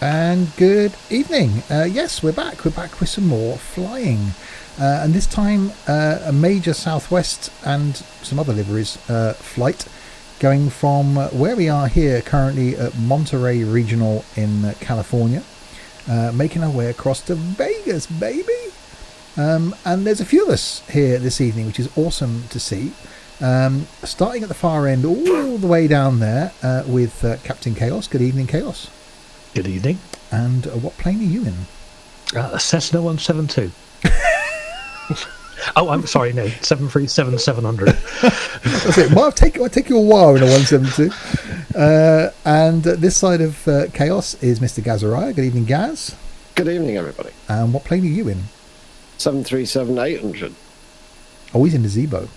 And good evening. Yes, we're back. We're back with some more flying. And this time, a major Southwest and some other liveries flight going from where we are here currently at Monterey Regional in California, making our way across to Vegas, baby. And there's a few of us here this evening, which is awesome to see. Starting at the far end, all the way down there with Captain Chaos. Good evening, Chaos. Good evening. And what plane are you in? Cessna 172. Oh, I'm sorry, no, 737-700. That's it. Might take you a while in a 172. And this side of Chaos is Mr. Gazariah. Good evening, Gaz. Good evening, everybody. And what plane are you in? 737-800. Oh, he's in the Zebo.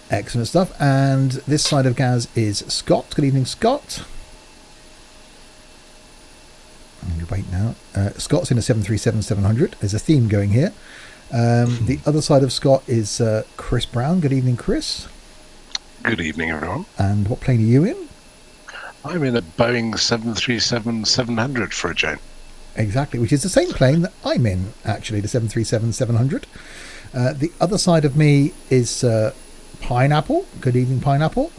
Excellent stuff. And this side of Gaz is Scott. Good evening, Scott. Wait now. Scott's in a 737-700. There's a theme going here. The other side of Scott is Chris Brown. Good evening, Chris. Good evening, everyone. And what plane are you in? I'm in a Boeing 737-700 for a change. Exactly, which is the same plane that I'm in, actually, the 737-700. The other side of me is Pineapple. Good evening, Pineapple.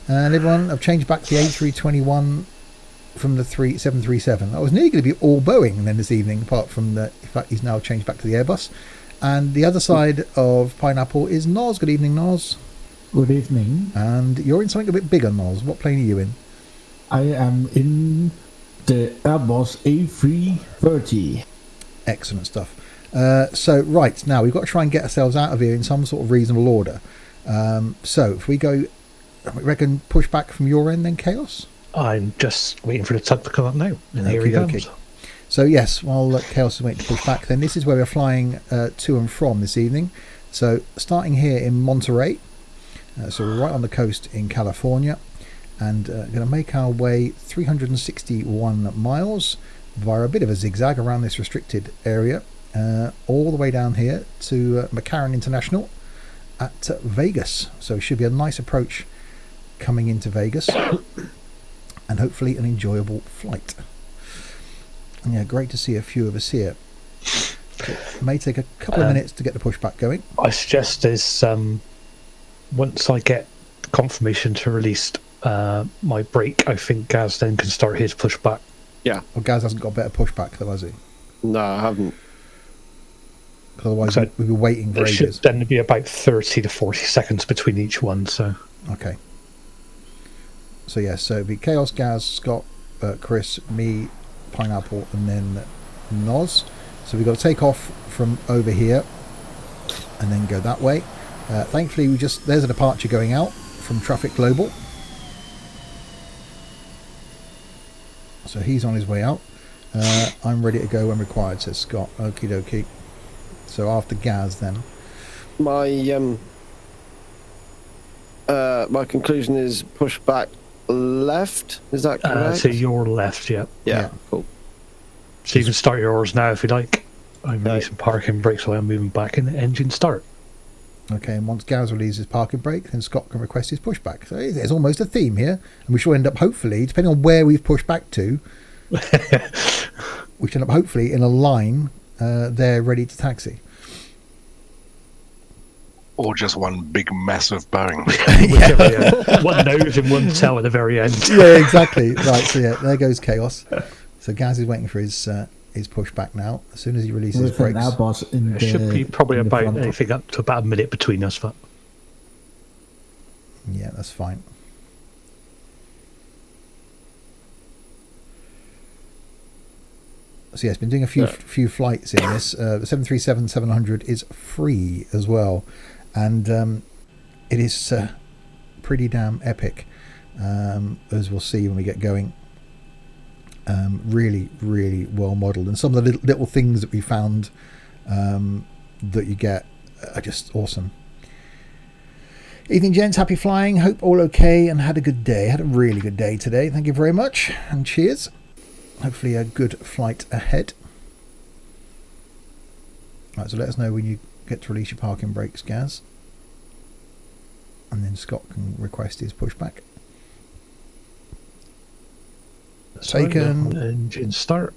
And everyone, I've changed back to the A321 from the 737. I was nearly going to be all Boeing then this evening, apart from the fact he's now changed back to the Airbus. And the other side of Pineapple is Noz. Good evening, Noz. Good evening. And you're in something a bit bigger, Noz. What plane are you in? I am in the Airbus A330. Excellent stuff. So, right, now we've got to try and get ourselves out of here in some sort of reasonable order. So, if we go, I reckon, push back from your end then, Chaos? I'm just waiting for the tug to come up now. And here he comes. So, yes, while Chaos is waiting to push back, then this is where we're flying to and from this evening. So, starting here in Monterey. So, we're right on the coast in California. And going to make our way 361 miles via a bit of a zigzag around this restricted area. All the way down here to McCarran International at Vegas. So it should be a nice approach coming into Vegas and hopefully an enjoyable flight. And yeah, great to see a few of us here. It may take a couple of minutes to get the pushback going. I suggest is once I get confirmation to release my brake, I think Gaz then can start his pushback. Yeah. Well, Gaz hasn't got better pushback though, has he? No, I haven't. Otherwise, we'd be waiting for ages. Should then be about 30 to 40 seconds between each one. So okay. So yeah, so it'd be Chaos, Gaz, Scott, Chris, me, Pineapple, and then Noz. So we've got to take off from over here and then go that way. Thankfully, there's a departure going out from Traffic Global. So he's on his way out. I'm ready to go when required, says Scott. Okie dokie. So after Gaz then. My my conclusion is push back left. Is that correct? to your left, yeah. Yeah, cool. So you can start yours now if you like. I'm releasing parking brakes while I'm moving back in the engine start. Okay, and once Gaz releases his parking brake, then Scott can request his pushback. So there's almost a theme here, and we should end up, hopefully, depending on where we've pushed back to, we should end up, hopefully, in a line there ready to taxi. Or just one big mess of Boeing. Whichever, one nose and one tail at the very end. Yeah, exactly. Right, so yeah, there goes Chaos. So Gaz is waiting for his pushback now. As soon as he releases his brakes. It should be probably about anything up to about a minute between us. But yeah, that's fine. So yeah, it's been doing a few flights in this. The 737-700 is free as well. And it is pretty damn epic, as we'll see when we get going. Really, really well modelled. And some of the little things that we found that you get are just awesome. Evening, gents. Happy flying. Hope all okay and had a good day. Had a really good day today. Thank you very much. And cheers. Hopefully a good flight ahead. Right, so let us know when you get to release your parking brakes, Gaz. And then Scott can request his pushback. Taken. Engine start.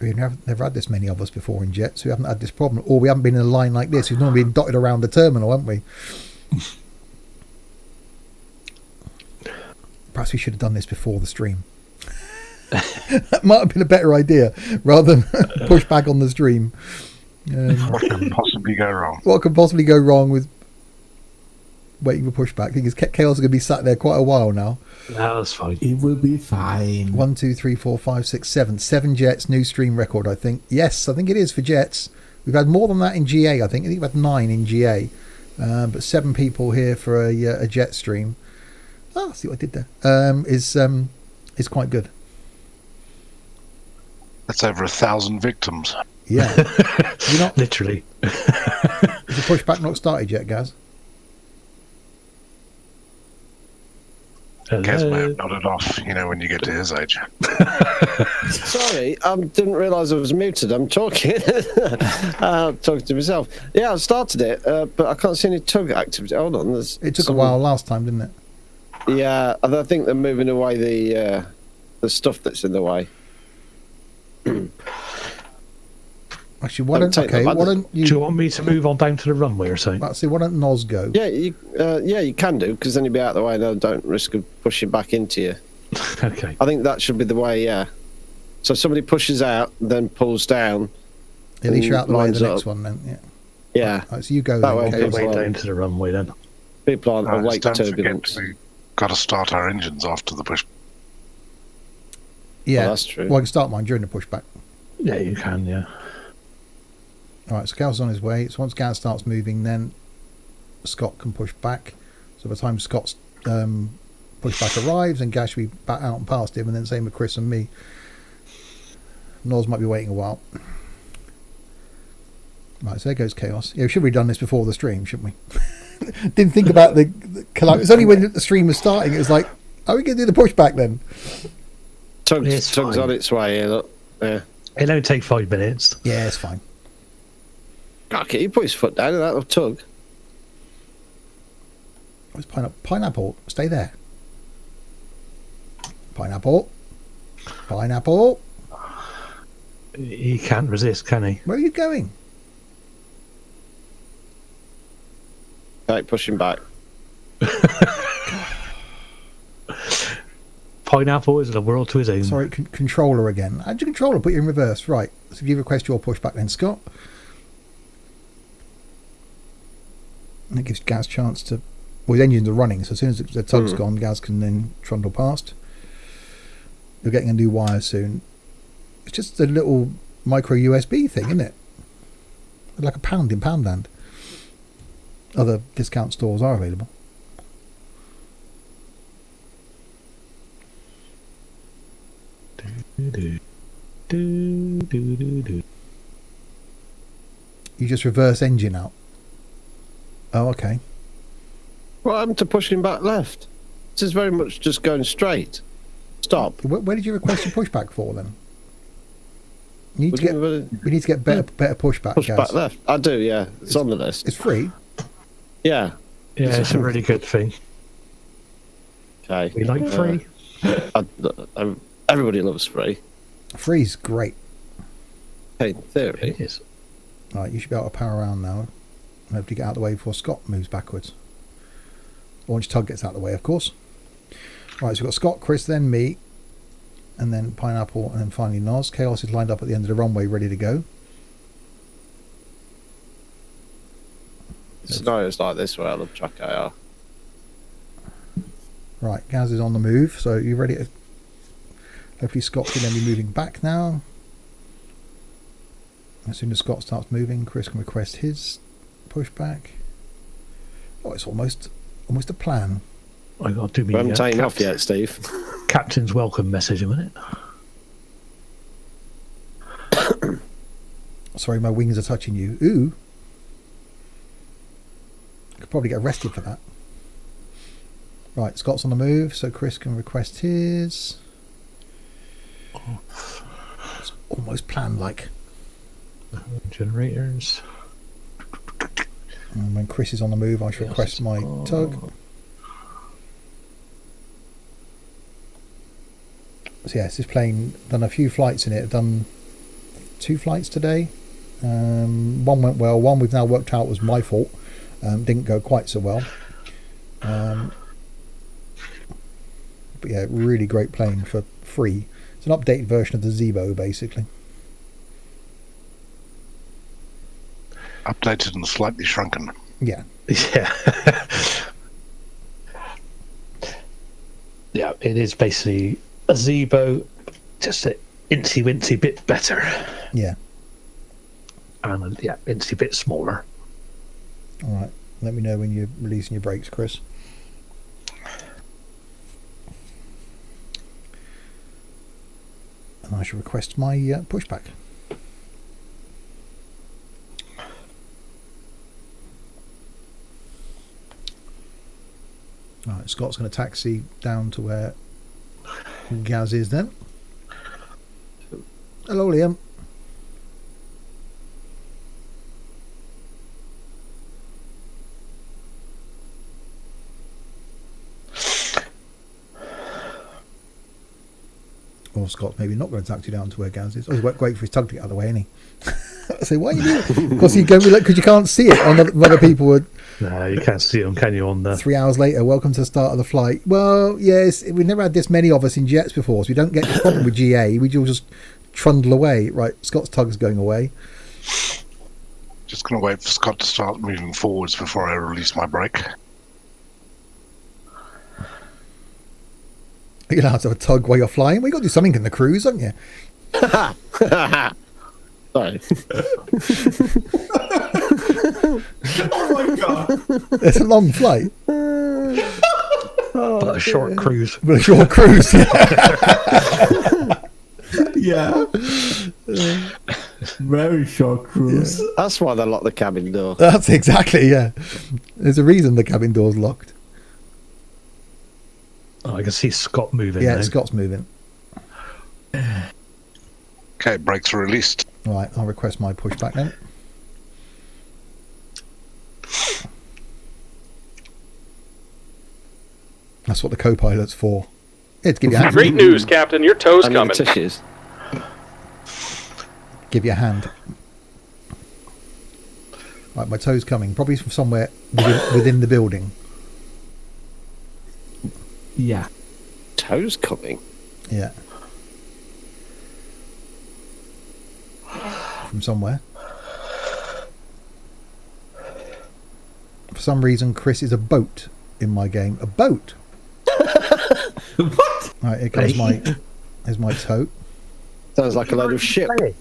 We've never had this many of us before in jets. We haven't had this problem, or we haven't been in a line like this. We've normally been dotted around the terminal, haven't we? Perhaps we should have done this before the stream. That might have been a better idea, rather than push back on the stream. What can possibly go wrong? What could possibly go wrong with waiting for pushback? I think Chaos is going to be sat there quite a while now. No, that's fine. It will be fine. 1, 2, 3, 4, 5, 6, 7. 7 jets, new stream record, I think. Yes, I think it is for jets. We've had more than that in GA, I think. I think we've had 9 in GA. But 7 people here for a jet stream. Oh, see what I did there. Is quite good. That's over 1,000 victims. Yeah. You're not, Literally. is the pushback not started yet, Gaz? Gaz may Hello. have nodded off, when you get to his age. Sorry, I didn't realise I was muted. I'm talking. Talking to myself. Yeah, I started it, but I can't see any tug activity. Hold on. It took a while last time, didn't it? Yeah, I think they're moving away the stuff that's in the way. Actually, why Don't don't take them, why don't Do you want me to move on down to the runway or something? Actually, why don't Noz go? Yeah, you can do, because then you'll be out of the way and I don't risk of pushing back into you. Okay. I think that should be the way, yeah. So somebody pushes out, then pulls down. At least you're out the way of the lines next up. one then. Yeah. Yeah, Right, so you go. That then, way, okay. Okay, way well. down to the runway then. people aren't awake Don't forget, turbulence. we've got to start our engines after the push. Yeah, Well, that's true. Well, I can start mine during the pushback. Yeah, you can, yeah. All right, so Gaz's on his way. So once Gaz starts moving, then Scott can push back. So by the time Scott's pushback arrives, and Gaz should be back out and past him, and then same with Chris and me. Noz might be waiting a while. Right, so there goes Chaos. Yeah, we should have done this before the stream, shouldn't we? Didn't think about the collapse. It's only when the stream was starting, it was like, are we going to do the pushback then? It's Tug's fine. on its way here, look. Yeah. It'll only take 5 minutes. Yeah, it's fine. Okay, he put his foot down and that'll tug. Where's Pineapple? Stay there. Pineapple. Pineapple. He can't resist, can he? Where are you going? Okay, push him back. Pineapple is a world to his own. Sorry, controller again. How'd you controller put you in reverse? Right. So if you request your pushback then, Scott. And it gives Gaz a chance to... Well, his engines are running, so as soon as the tug's gone, Gaz can then trundle past. You're getting a new wire soon. It's just a little micro USB thing, isn't it? Like a pound in Poundland. Other discount stores are available. You just reverse engine out. Oh, okay. What happened to pushing back left? This is very much just going straight. Stop. Where did you request your pushback for then? You need We're to get, gonna we need to get better pushback, push Gaz. back left. I do, yeah. It's on the list. It's free. Yeah. Yeah, it's a really good thing. Okay. We like free. Everybody loves free. Free's great. Okay, in theory. It is. Right, you should be able to power around now. And hopefully get out of the way before Scott moves backwards. Or once Tug gets out of the way, of course. Right, so we've got Scott, Chris, then me, and then Pineapple, and then finally Noz. Chaos is lined up at the end of the runway, ready to go. Scenarios like this where I love track IR. Right, Gaz is on the move, so you ready to... Hopefully Scott can then be moving back now. As soon as Scott starts moving, Chris can request his pushback. Oh, it's almost a plan. I got to do We haven't me taken off yet, Steve. captain's welcome message a minute. Sorry, my wings are touching you. Ooh. Could probably get arrested for that. Right, Scott's on the move, so Chris can request his. It's almost plan-like. Generators. And when Chris is on the move, I shall request my tug. So yes, this plane done a few flights in it. Done 2 flights today. One went well. One we've now worked out was my fault. Didn't go quite so well. But yeah, really great plane for free. It's an updated version of the Zebo, basically. Updated and slightly shrunken. Yeah. Yeah. Yeah, it is basically a Zebo, just an incy-wincy bit better. Yeah. And yeah, incy bit smaller. All right. Let me know when you're releasing your brakes, Chris. And I shall request my pushback. All right, Scott's going to taxi down to where Gaz is then. Hello, Liam. Or Scott's maybe not going to taxi down to where Gaz is. Oh, he's great for his tug to get out of the way, isn't he? I say, why are you doing? Because you can't see it on other people would. No, you can't see them, can you? On the 3 hours later, welcome to the start of the flight. Well, yes, we've never had this many of us in jets before, so we don't get the problem with GA. We all just trundle away. Right, Scott's tug's going away. Just going to wait for Scott to start moving forwards before I release my brake. You're allowed to have a tug while you're flying. Well, you've got to do something in the cruise, haven't you? Sorry. Oh my god. It's a long flight. but a short cruise. But a short cruise, yeah. Yeah. Very short cruise. Yeah. That's why they lock the cabin door. That's exactly, yeah. There's a reason the cabin door's locked. Oh, I can see Scott moving. Yeah, now. Scott's moving. Okay, brakes are released. Right, I'll request my pushback then. That's what the co-pilot's for. Yeah, to give you a hand. Great news, Captain. Your toe's I need the coming. tissues. Give you a hand. Right, my toe's coming. Probably from somewhere within the building. Yeah. Toes coming. Yeah. From somewhere. For some reason, Chris is a boat in my game. A boat. What? Right, here comes here's my toe. Sounds like a load of shit. Okay,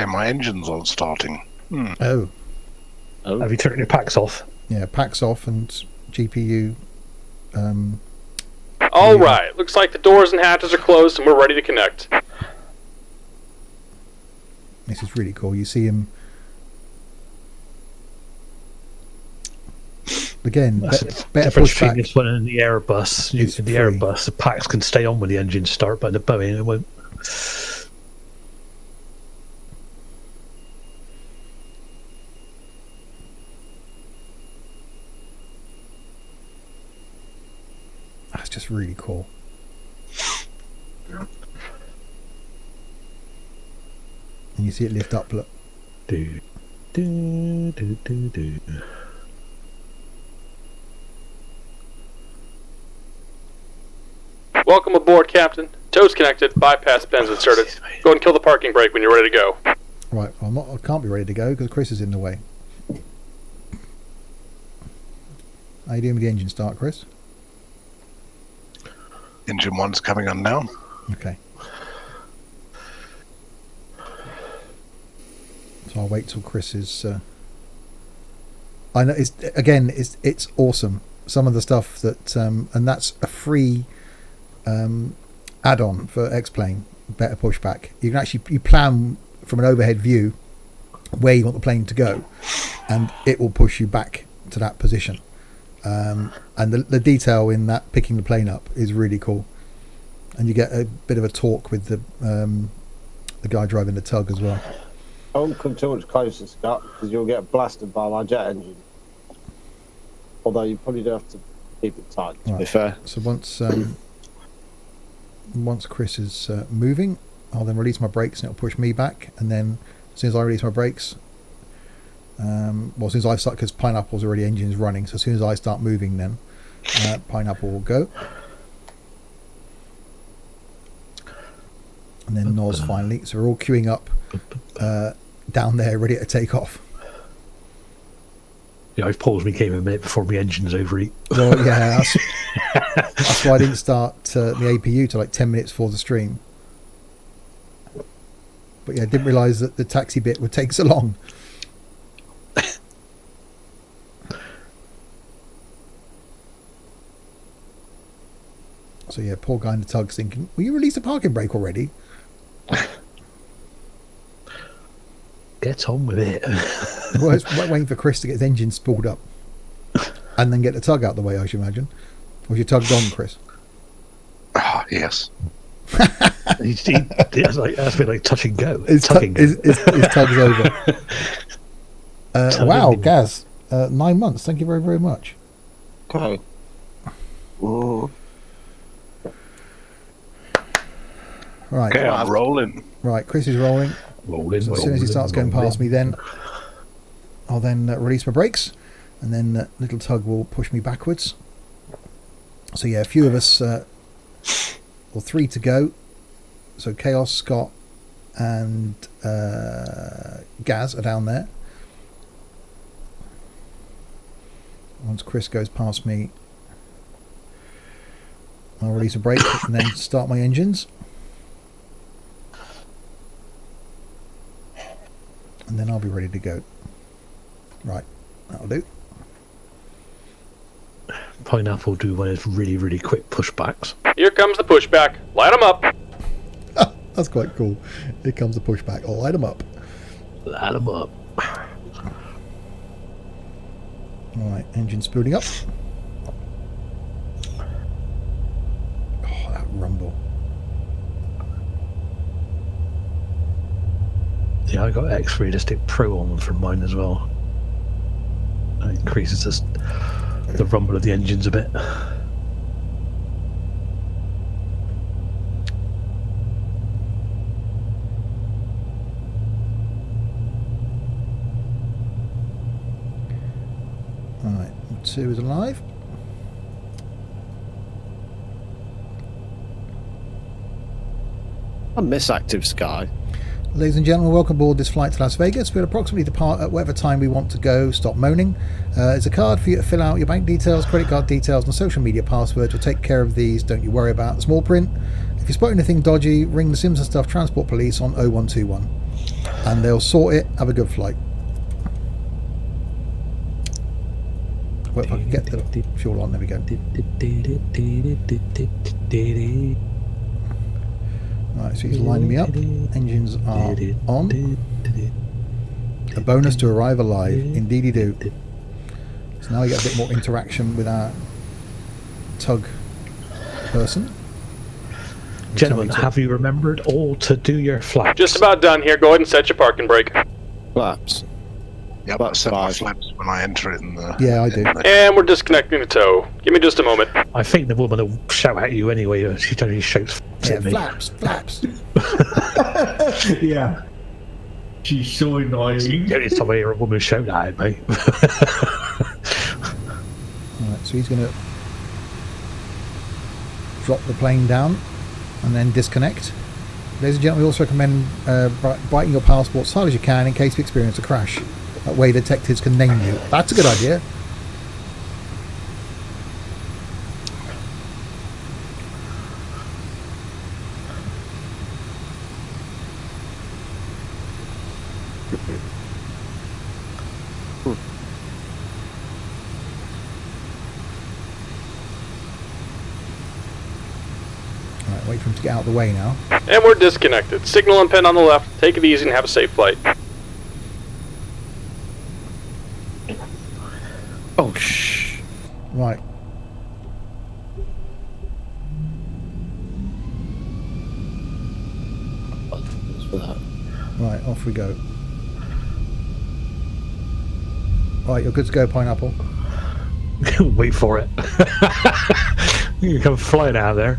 my engine's on starting. Oh, Have you turned your packs off? yeah, packs off and GPU. All right. Looks like the doors and hatches are closed and we're ready to connect. This is really cool. You see him again. Better Difference between pushback. this one and the Airbus. It's The free. Airbus, the packs can stay on when the engines start, but the Boeing it won't. That's just really cool. And you see it lift up. Look. Do, do, do, do, do. Welcome aboard, Captain. Toes connected. Bypass pins inserted. Go ahead and kill the parking brake when you're ready to go. Right, well, I can't be ready to go because Chris is in the way. How you doing with the engine start, Chris? Engine 1's coming on now. Okay. So I'll wait till Chris is. I know it's awesome. Some of the stuff that and that's a free add-on for X-Plane. Better pushback. You can actually plan from an overhead view where you want the plane to go, and it will push you back to that position. And the detail in that picking the plane up is really cool. and you get a bit of a talk with the guy driving the tug as well. I won't come too much closer, Scott, because you'll get blasted by my jet engine. Although you probably do have to keep it tight, to be fair. So once Chris is moving, I'll then release my brakes and it'll push me back. And then as soon as I release my brakes, as soon as I start, because Pineapple's already engines running, so as soon as I start moving, then Pineapple will go. And then Noz finally. So we're all queuing up down there, ready to take off. Yeah, I've paused my game a minute before my engines overheat. Well, yeah, that's why I didn't start the APU till like 10 minutes before the stream. But yeah, I didn't realise that the taxi bit would take so long. So yeah, poor guy in the tug's thinking, will you release the parking brake already? Get on with it. Well, it's waiting for Chris to get his engine spooled up and then get the tug out the way, I should imagine. Was your tug gone, Chris? Yes. That's a bit like touch and go. His tug's over. Wow, Gaz, 9 months. Thank you very, very much. Okay. Ooh. Right. Okay, I'm rolling. Right, Chris is rolling. So as soon as he starts going past me, then I'll then release my brakes, and then little tug will push me backwards. So yeah, a few of us, or 3 to go. So Chaos, Scott, and Gaz are down there. Once Chris goes past me, I'll release a brake and then start my engines. And then I'll be ready to go. Right, that'll do. Pineapple do one of his really, really quick pushbacks. Here comes the pushback. Light them up. That's quite cool. Here comes the pushback. I'll light them up. Light them up. Alright, engine spooling up. Oh, that rumble. Yeah, I got X Realistic Pro on for mine as well. That increases the rumble of the engines a bit. Alright, 2 is alive. I miss Active Sky. Ladies and gentlemen, welcome aboard this flight to Las Vegas. We'll approximately depart at whatever time we want to go. Stop moaning. There's a card for you to fill out your bank details, credit card details, and social media passwords. We'll take care of these. Don't you worry about the small print. If you spot anything dodgy, ring the Sims and Stuff Transport Police on 0121. And they'll sort it. Have a good flight. Well, if I can get the fuel on, there we go. Right, so he's lining me up. Engines are on. A bonus to arrive alive. Indeedy do. So now we get a bit more interaction with our tug person. Gentlemen, have you remembered all to do your flaps? Just about done here. Go ahead and set your parking brake. Flaps. Yep, I set my flaps when I enter it in the... Yeah, I do. And we're disconnecting the tow. Give me just a moment. I think the woman will shout at you anyway. She only shouts Yeah, at me. flaps. Yeah. She's so annoying. The only time I hear a woman shout at me. Alright, so he's going to drop the plane down and then disconnect. Ladies and gentlemen, we also recommend biting your passport as hard as you can in case you experience a crash. That way detectives can name you. That's a good idea. Alright, wait for him to get out of the way now. And we're disconnected. Signal and pin on the left. Take it easy and have a safe flight. Oh, shh. Right. for that. Right, off we go. Right, you're good to go, Pineapple. Wait for it. You come flying out of there.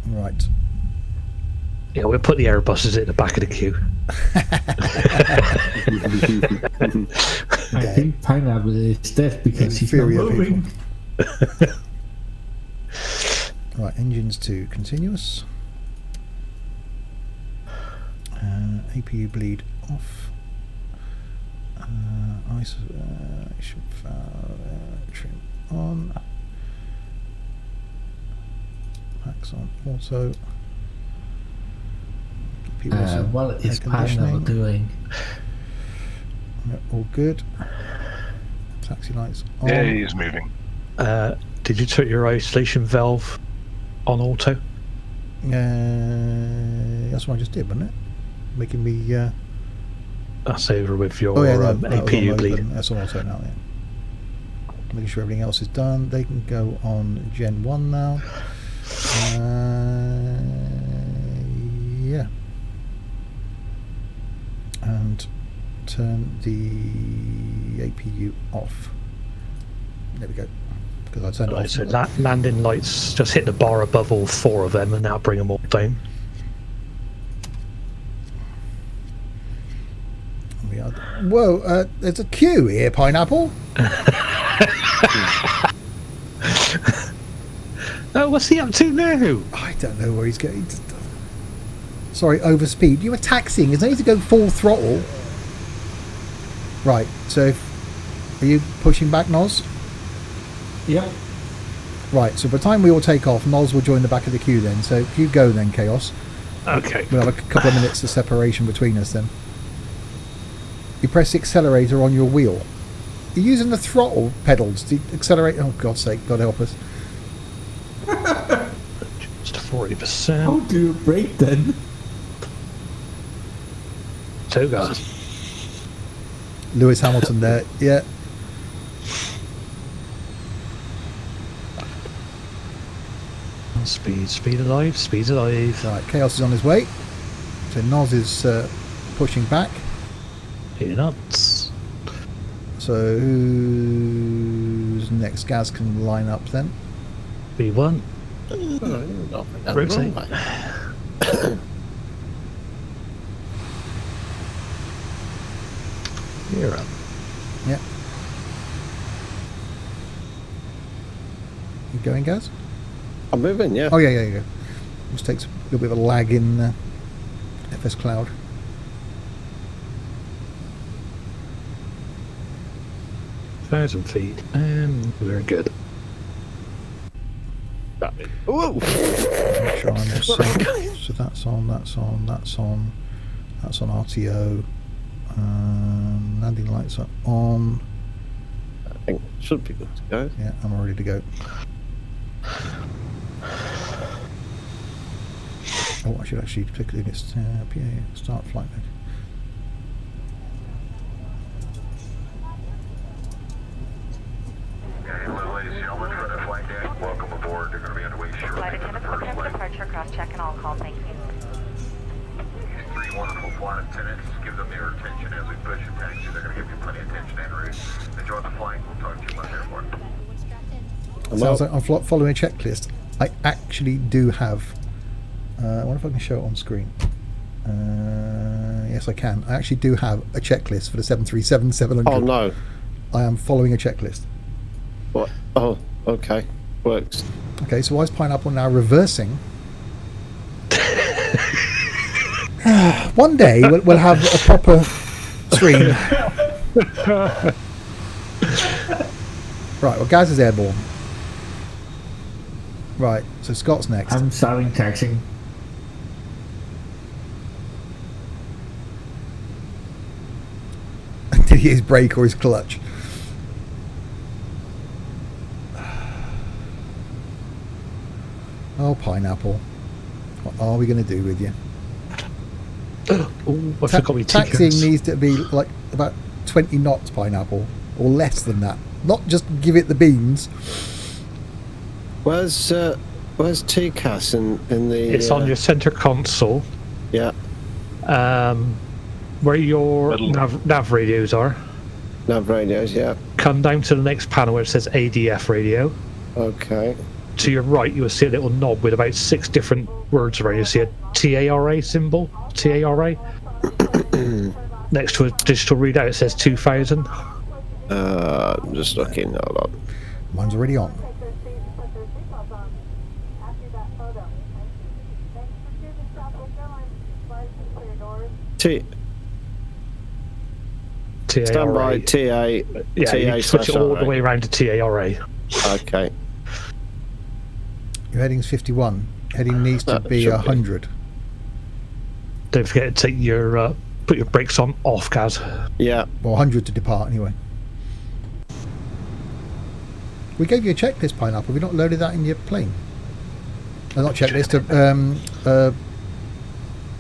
Right. Yeah, we'll put the Airbuses at the back of the queue. I think Pineapple is dead because he's not Inferior moving. Right, engines to continuous. APU bleed off. Ice trim on. Packs on auto. What is air Pineapple conditioning. doing? Yep, all good. Taxi lights on. Yeah, he is moving. Did you turn your isolation valve on auto? That's what I just did, wasn't it? Making me. That's over with your Oh yeah, that was on APU open. bleed. That's on auto now. Yeah. Making sure everything else is done. They can go on Gen 1 now. Yeah. And turn the APU off. There we go. Because I turned it Right, off. so landing lights just hit the bar above all four of them and now bring them all down. We are. Whoa, there's a queue here, Pineapple. Oh, what's he up to now? I don't know where he's going. Sorry, overspeed. You were taxiing. There's no need to go full throttle. Right, so are you pushing back, Noz? Yep. Right, so by the time we all take off, Noz will join the back of the queue then. So if you go then, Chaos. Okay. We'll have a couple of minutes of separation between us then. You press the accelerator on your wheel. You're using the throttle pedals to accelerate. Oh, God's sake, God help us. Just 40%. How do you brake then? Toga. Lewis Hamilton there. Yeah. Speed alive, speed's alive. Right, Chaos is on his way. So Noz is pushing back. Peanuts. So who's next? Gaz can line up then. B1. Rotate. You're up. Yeah. You going, Gaz? I'm moving, yeah. Oh yeah. Just takes a little bit of a lag in FS Cloud. Thousand feet, and we're good. Whoa! Make sure I'm set. So that's on RTO. Landing lights are on. I think it should be good to go. Yeah, I'm ready to go. Oh, I should actually click this PA start flight mode. Ladies and gentlemen, for the flight deck, welcome aboard. They're going to be underway shortly. Flight attendants will have departure cross-check and all call, thank you. These three wonderful flight attendants, give them their attention as we push and taxi. They're going to give you plenty of attention en route. Enjoy the flight. We'll talk to you about the airport. Sounds like I'm following a checklist. I actually do have. I wonder if I can show it on screen. Yes, I can. I actually do have a checklist for the 737-700. Oh no. I am following a checklist. What? Oh, okay. Works. Okay, so why is Pineapple now reversing? One day we'll have a proper stream. Right, well, Gaz is airborne. Right, so Scott's next. I'm starting taxing. Did he hit his brake or his clutch? Oh, pineapple. What are we going to do with you? Oh, I forgot we Taxiing tickets. needs to be like about 20 knots, pineapple, or less than that. Not just give it the beans. Where's TCAS in the? It's on your center console. Yeah. Where your Middle. nav radios are. Nav radios. Yeah. Come down to the next panel where it says ADF radio. Okay. To your right, you will see a little knob with about 6 different words around. You'll see a TARA symbol. TARA. Next to a digital readout, it says 2000. I'm just looking. Hold on. Mine's already on. TARA. Standby TA. Yeah, TA you can switch it all /RA. the way around to TARA. Okay. Your heading's 51. Heading needs to That be should be. 100. Don't forget to take your put your brakes on off, Gaz. Yeah. Well, 100 to depart anyway. We gave you a checklist, pineapple. Have you not loaded that in your plane? Not checklist.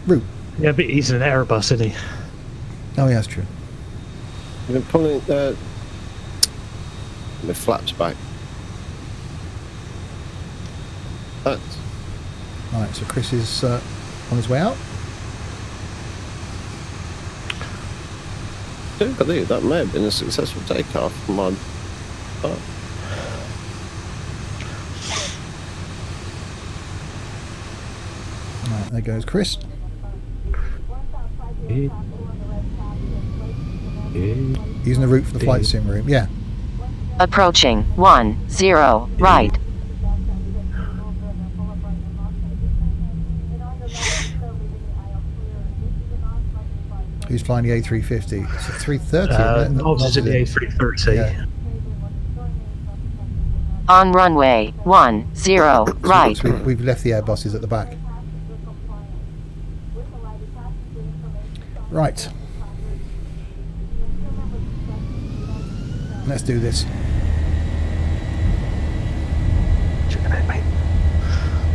Route. Yeah, but he's in an Airbus, isn't he? Oh, yeah, that's true. You've been pulling the flaps back. That's Alright, so Chris is on his way out. I do believe that may have been a successful takeoff from mine. Oh. Alright, there goes Chris. Using the route for the flight sim room. Yeah. Approaching 10 right. Who's flying the A350? It's a 330. isn't it? Nobs is in the Nobs A330. Yeah. On runway 10 right. So we've left the Airbuses at the back. Right. Let's do this.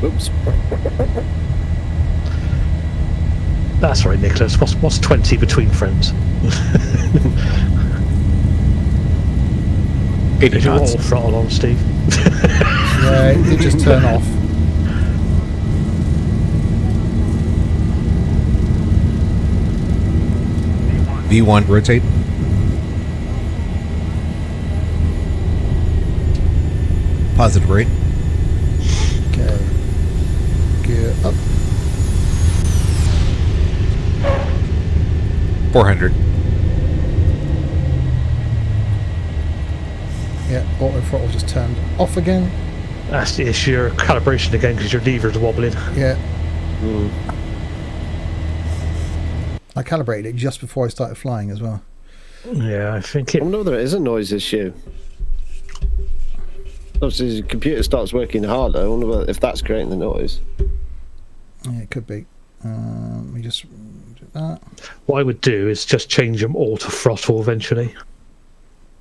Oops. That's right, Nicholas. What's 20 between friends? Is your whole throttle on, Steve? Yeah, it did just turn off. V1 rotate. Positive rate. Okay. Gear up. 400. Yeah, auto throttle just turned off again. That's the issue. Your calibration again because your lever's wobbling. Yeah. I calibrated it just before I started flying as well. Yeah, I think I it. wonder whether it is a noise issue. Obviously, the computer starts working harder. I wonder if that's creating the noise. Yeah, it could be. Let me just do that. What I would do is just change them all to throttle eventually.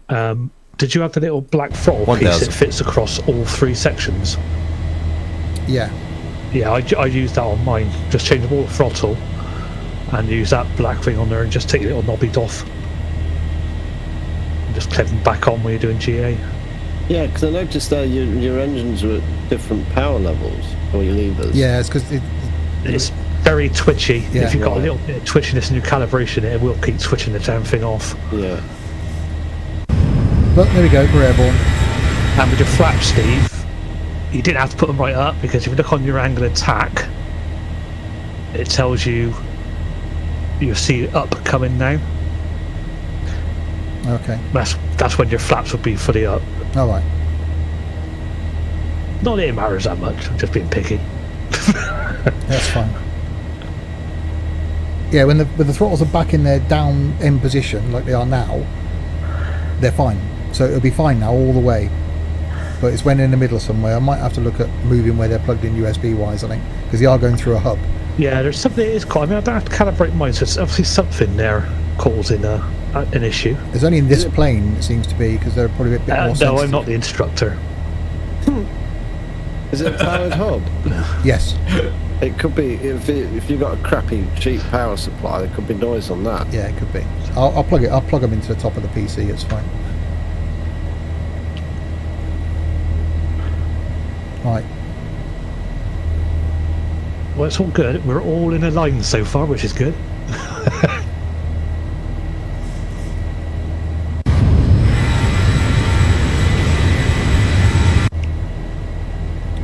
Did you have the little black throttle piece 1000. that fits across all 3 sections? Yeah. Yeah, I use that on mine. Just change them all to throttle and use that black thing on there and just take the little knobbies off. And just clip them back on when you're doing GA. Yeah, because I noticed that your engines were at different power levels, or your levers. Yeah, it's because It's very twitchy. Yeah. If you've got a Right. little bit of twitchiness in your calibration, it will keep switching the damn thing off. Yeah. but there we go, we're airborne. And with your flaps, Steve, you didn't have to put them right up because if you look on your angle of attack, it tells you see up coming now. Okay. That's when your flaps would be fully up. Alright. Not that it matters that much. I'm just being picky. That's fine. Yeah, when the throttles are back in their down end position like they are now, they're fine. So it'll be fine now all the way. But it's when in the middle somewhere. I might have to look at moving where they're plugged in USB wise, I think, because they are going through a hub. Yeah, there's something that is quite. I mean, I don't have to calibrate mine, so it's obviously something there causing an issue. There's only in this plane, it seems to be, because they're probably a bit more sensitive. No, I'm not the instructor. Is it a powered hub? Yes. It could be, if you've got a crappy, cheap power supply, there could be noise on that. Yeah, it could be. I'll plug it. I'll plug them into the top of the PC. It's fine. Right. Well, it's all good. We're all in a line so far, which is good.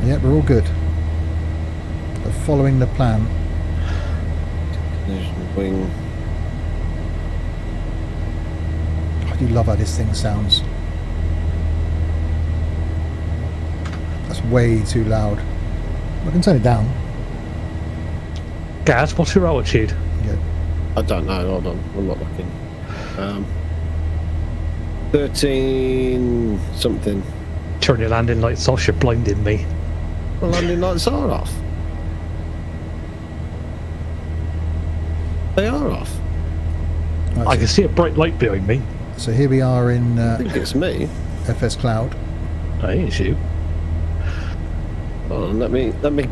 Yeah, we're all good. We're following the plan. Collision wing. I do love how this thing sounds. That's way too loud. I can turn it down. Gaz, what's your altitude? Yeah. I don't know, hold on, I'm not looking. 13 something. Turn your landing lights off, you're blinding me. The landing lights are off. They are off. Right, I can see a bright light behind me. so here we are in I think it's me. FS Cloud. Oh, it's you. Hold on, let me let me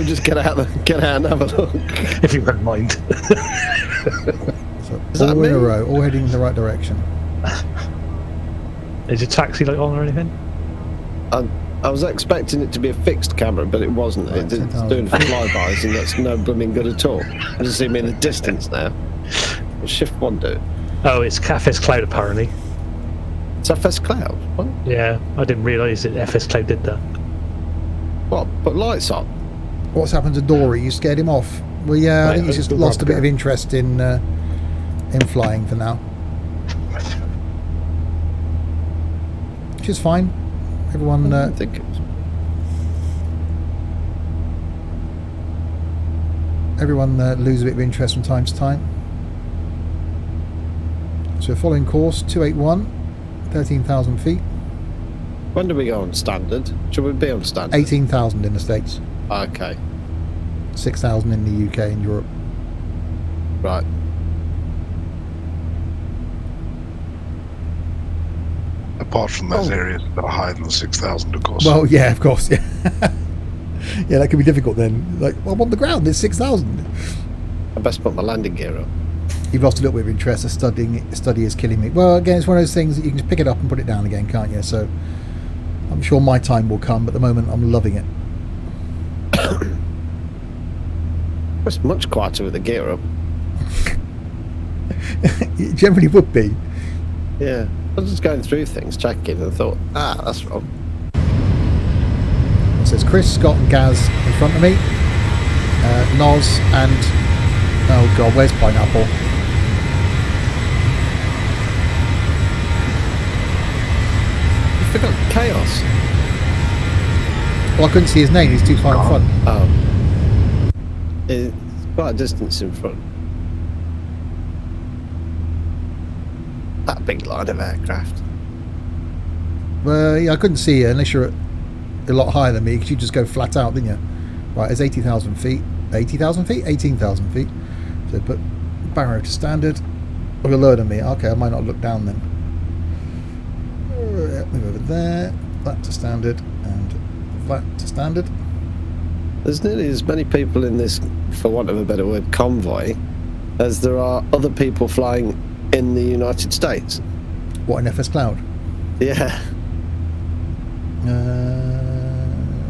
just get out and have a look. If you wouldn't mind. So Is that all in a me? row, all heading in the right direction. Is your taxi light on or anything? I was expecting it to be a fixed camera, but it wasn't. Right, It's 10,000. doing flybys, and that's no blooming good at all. I just see me in the distance now. What's Shift 1 do? Oh, it's FS Cloud apparently. It's FS Cloud. What? Yeah, I didn't realise that FS Cloud did that. What? Put lights on? What's happened to Dory? You scared him off? Well, yeah, I think he's just lost a bit of interest in flying for now. Which is fine. Everyone, I think it's... everyone loses a bit of interest from time to time. So we're following course 281, 13,000 feet, When do we go on standard? Should we be on standard? 18,000 in the States, Okay, 6,000 in the UK and Europe. right. Apart from those areas that are higher than 6,000, of course. Well, yeah, of course, yeah. Yeah, that could be difficult then. Like, well, I'm on the ground, there's 6,000. I best put my landing gear up. You've lost a little bit of interest. Study is killing me. Well, again, it's one of those things that you can just pick it up and put it down again, can't you? So I'm sure my time will come, but at the moment I'm loving it. It's much quieter with the gear up. It generally would be. Yeah. I was just going through things, checking, and thought, that's wrong. It says Chris, Scott and Gaz in front of me. Noz and... oh god, where's Pineapple? You forgot Chaos. Well, I couldn't see his name, he's too far in front. Oh. It's quite a distance in front. That big line of aircraft. Well, yeah, I couldn't see you unless you're a lot higher than me, because you just go flat out, didn't you? Right, it's 80,000 feet. 80,000 feet? 18,000 feet. So put Barrow to standard. Oh, you're lower than me. Okay, I might not look down then. Move over there. That to standard. And that to standard. There's nearly as many people in this, for want of a better word, convoy, as there are other people flying in the United States. What, in FS Cloud? Yeah.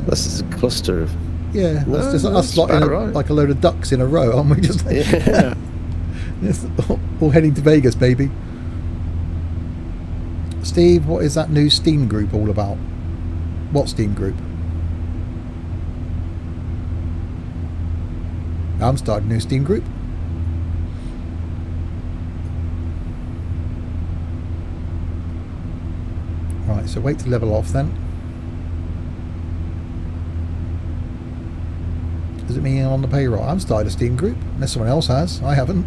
This is a cluster of... Yeah, No, that's just us that's slotting about right. like a load of ducks in a row, aren't we? Just like, Yeah. It's all heading to Vegas, baby. Steve, what is that new Steam group all about? What Steam group? I'm starting a new Steam group. Right, so wait to level off then. Does it mean I'm on the payroll? I've started a Steam group, unless someone else has. I haven't.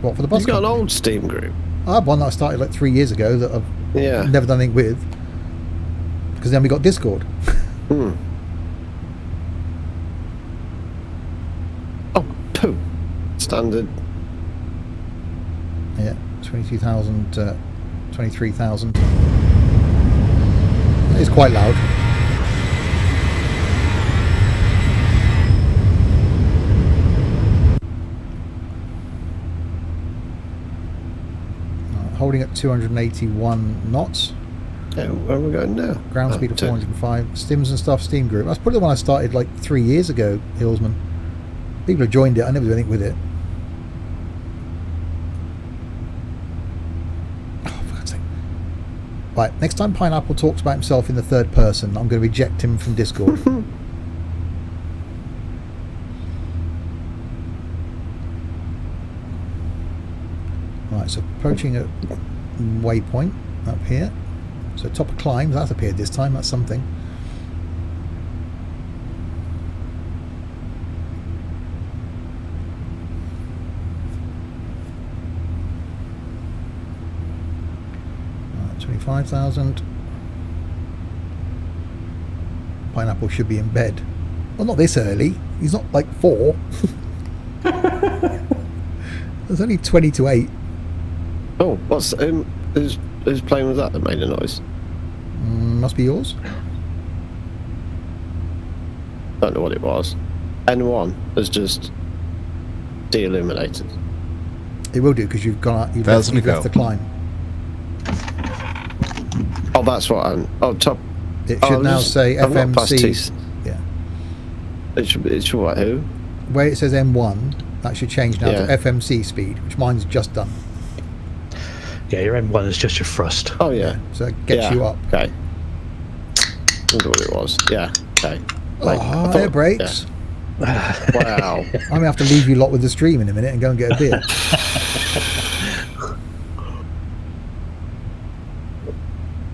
What, for the bus You've got an company? old Steam group. I have one that I started like 3 years ago that I've Yeah. never done anything with. Because then we got Discord. Hmm. Oh, poo. Standard. Yeah, 22,000, 23,000. It's quite loud. Holding at 281 knots. Yeah, where are we going now? Ground speed of 405. Stims and stuff, Steam group. That's probably the one I started like 3 years ago, Hillsman. People have joined it. I never do anything with it. Oh, for God's sake. Right, next time Pineapple talks about himself in the third person, I'm going to reject him from Discord. Right, so approaching a waypoint up here. So top of climbs, that's appeared this time, that's something. Right, 25,000. Pineapple should be in bed. Well, not this early. He's not like 4. There's only 20 to 8. Oh, what's who's playing with that made a noise? Must be yours. Don't know what it was. N1 has just de-illuminated. It will do because you've gone out. You've left the climb. Oh, that's what I'm. Oh, top. It should now say I'm not past FMC. Yeah. It should what? Who? Where it says M1, that should change now Yeah. to FMC speed, which mine's just done. Yeah, your M1 is just your thrust. Oh yeah. So it gets Yeah. you up. Okay. I wonder what it was. Yeah. Okay. Oh, air brakes. Wow. I'm going to have to leave you lot with the stream in a minute and go and get a beer.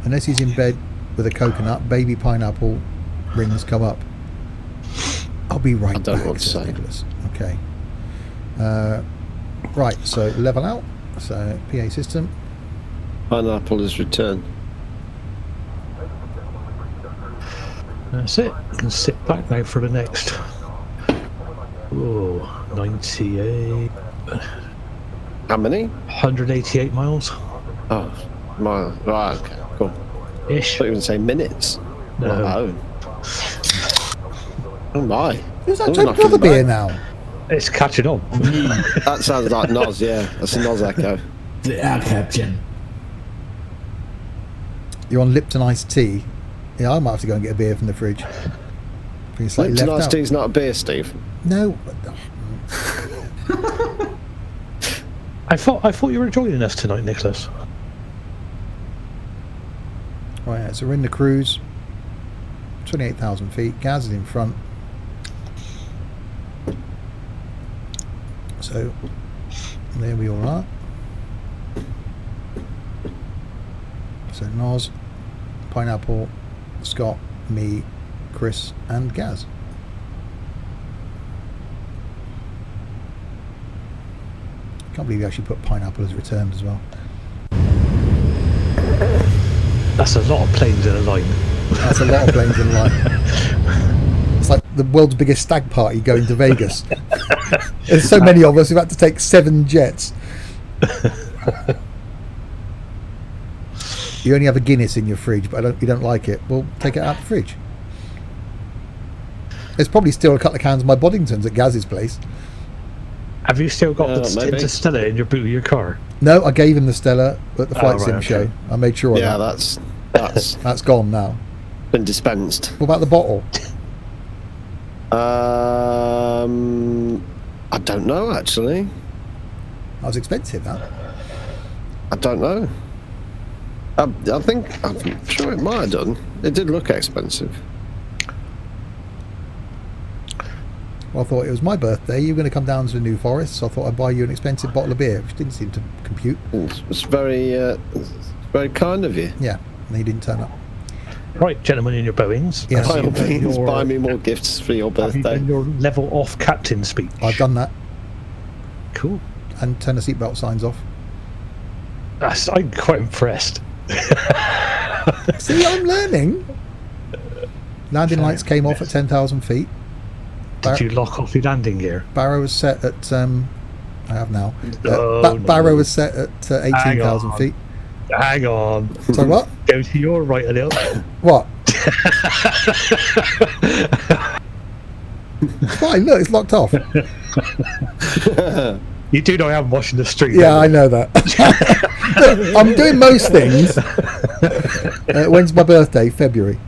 Unless he's in bed with a coconut, baby pineapple rings come up. I'll be right I don't back, know what to says say. Nicholas. Okay. Right, so level out. So PA system. Pineapple has returned. That's it. You can sit back now for the next. Oh, 98. How many? 188 miles. Oh, my. Right. Okay. Cool. Ish. I thought you were going to say minutes. No. Oh my. Who's that Oh, taking knocking another beer back. now? It's catching on. That sounds like Noz, yeah. That's a Noz echo. The air captain. You're on Lipton iced tea. Yeah, I might have to go and get a beer from the fridge. Being slightly Lipton left iced out. tea's not a beer, Steve. No. I thought you were joining us tonight, Nicholas. Right, so we're in the cruise. 28,000 feet. Gaz is in front. So there we all are. So Noz, Pineapple, Scott, me, Chris and Gaz. Can't believe you actually put Pineapple as returned as well. That's a lot of planes in a line. That's a lot of planes in line. It's like the world's biggest stag party going to Vegas. There's so many of us who've had to take 7 jets. You only have a Guinness in your fridge, but you don't like it. Well, take it out of the fridge. There's probably still a couple of cans of my Boddingtons at Gaz's place. Have you still got the maybe. Stella in your boot of your car? No, I gave him the Stella at the Flight right, Sim okay. show. I made sure of Yeah, that. that's That's gone now. been dispensed. What about the bottle? I don't know actually. That was expensive, that. I don't know. I'm sure it might have done. It did look expensive. Well, I thought it was my birthday. You were going to come down to the New Forest, so I thought I'd buy you an expensive bottle of beer, which didn't seem to compute. It's very kind of you. Yeah, and he didn't turn up. Right, gentlemen in your Boeings. Yes. By all means, your- buy me more gifts for your Have you birthday. done your level off captain speech? I've done that. Cool. And turn the seatbelt signs off. I'm quite impressed. See, I'm learning. Landing lights came off at 10,000 feet. Did you lock off your landing gear? Barrow was set at I have now. No, Barrow no. was set at 18,000 on. feet. Hang on. So what? Go to your right a little. What? Fine, look, it's locked off. You do know I am watching the stream. Yeah, I know that. Look, I'm doing most things. When's my birthday? February.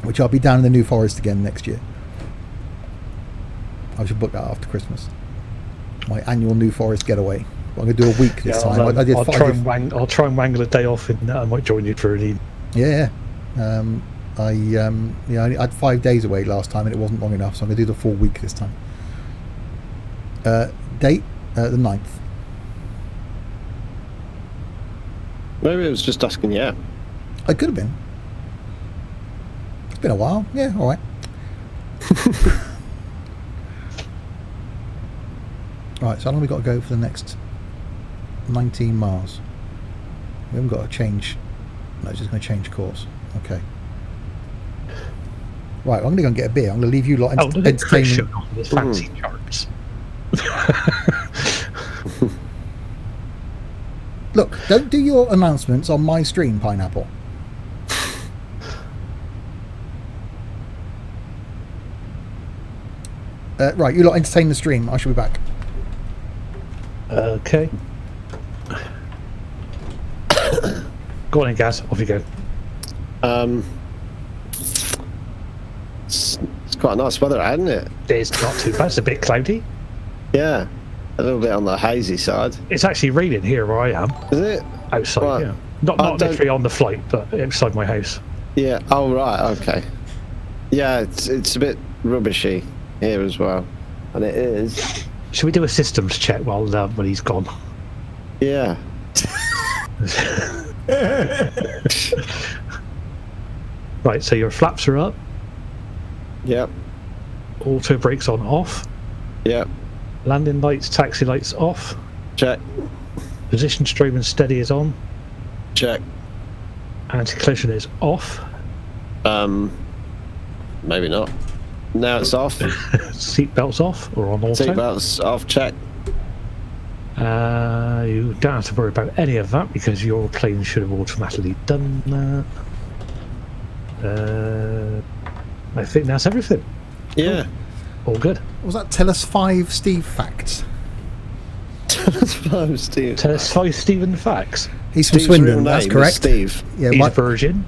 Which I'll be down in the New Forest again next year. I should book that after Christmas. My annual New Forest getaway. I'm going to do a week this time. I'll try and wangle a day off, and I might join you for an evening. Yeah. I had 5 days away last time, and it wasn't long enough, so I'm going to do the full week this time. Date the 9th. Maybe it was just asking you out. It could have been. It's been a while. Yeah, all right. Right, so how long have we got to go for the next 19 miles? We haven't got to change. No, it's just going to change course. Okay. Right, I'm going to go and get a beer. I'm going to leave you lot entertaining. With fancy charts. Look, don't do your announcements on my stream, Pineapple. Right, you lot entertain the stream. I shall be back. Okay. Go on in, Gaz. Off you go. It's quite nice weather, isn't it? It's not too bad. It's a bit cloudy. Yeah, a little bit on the hazy side. It's actually raining here where I am. Is it? Outside, Right. yeah. Not literally on the flight, but outside my house. Yeah. Oh right. Okay. Yeah, it's a bit rubbishy here as well, and it is. Should we do a systems check while when he's gone? Yeah. Right. So your flaps are up. Yep. Auto brakes on off. Yep. Landing lights, taxi lights off. Check. Position straight and steady is on. Check. Anti-collision is off. Maybe not. Now it's off. Seat belts off or on auto. Seatbelts off. Check. You don't have to worry about any of that because your plane should have automatically done that. I think that's everything. Yeah. All good. What was that? Tell us 5 Steve facts. Tell us 5 Steve. Tell us 5 Stephen facts. He's from Steve's Swindon, real that's name correct. is Steve. Yeah, He's a virgin.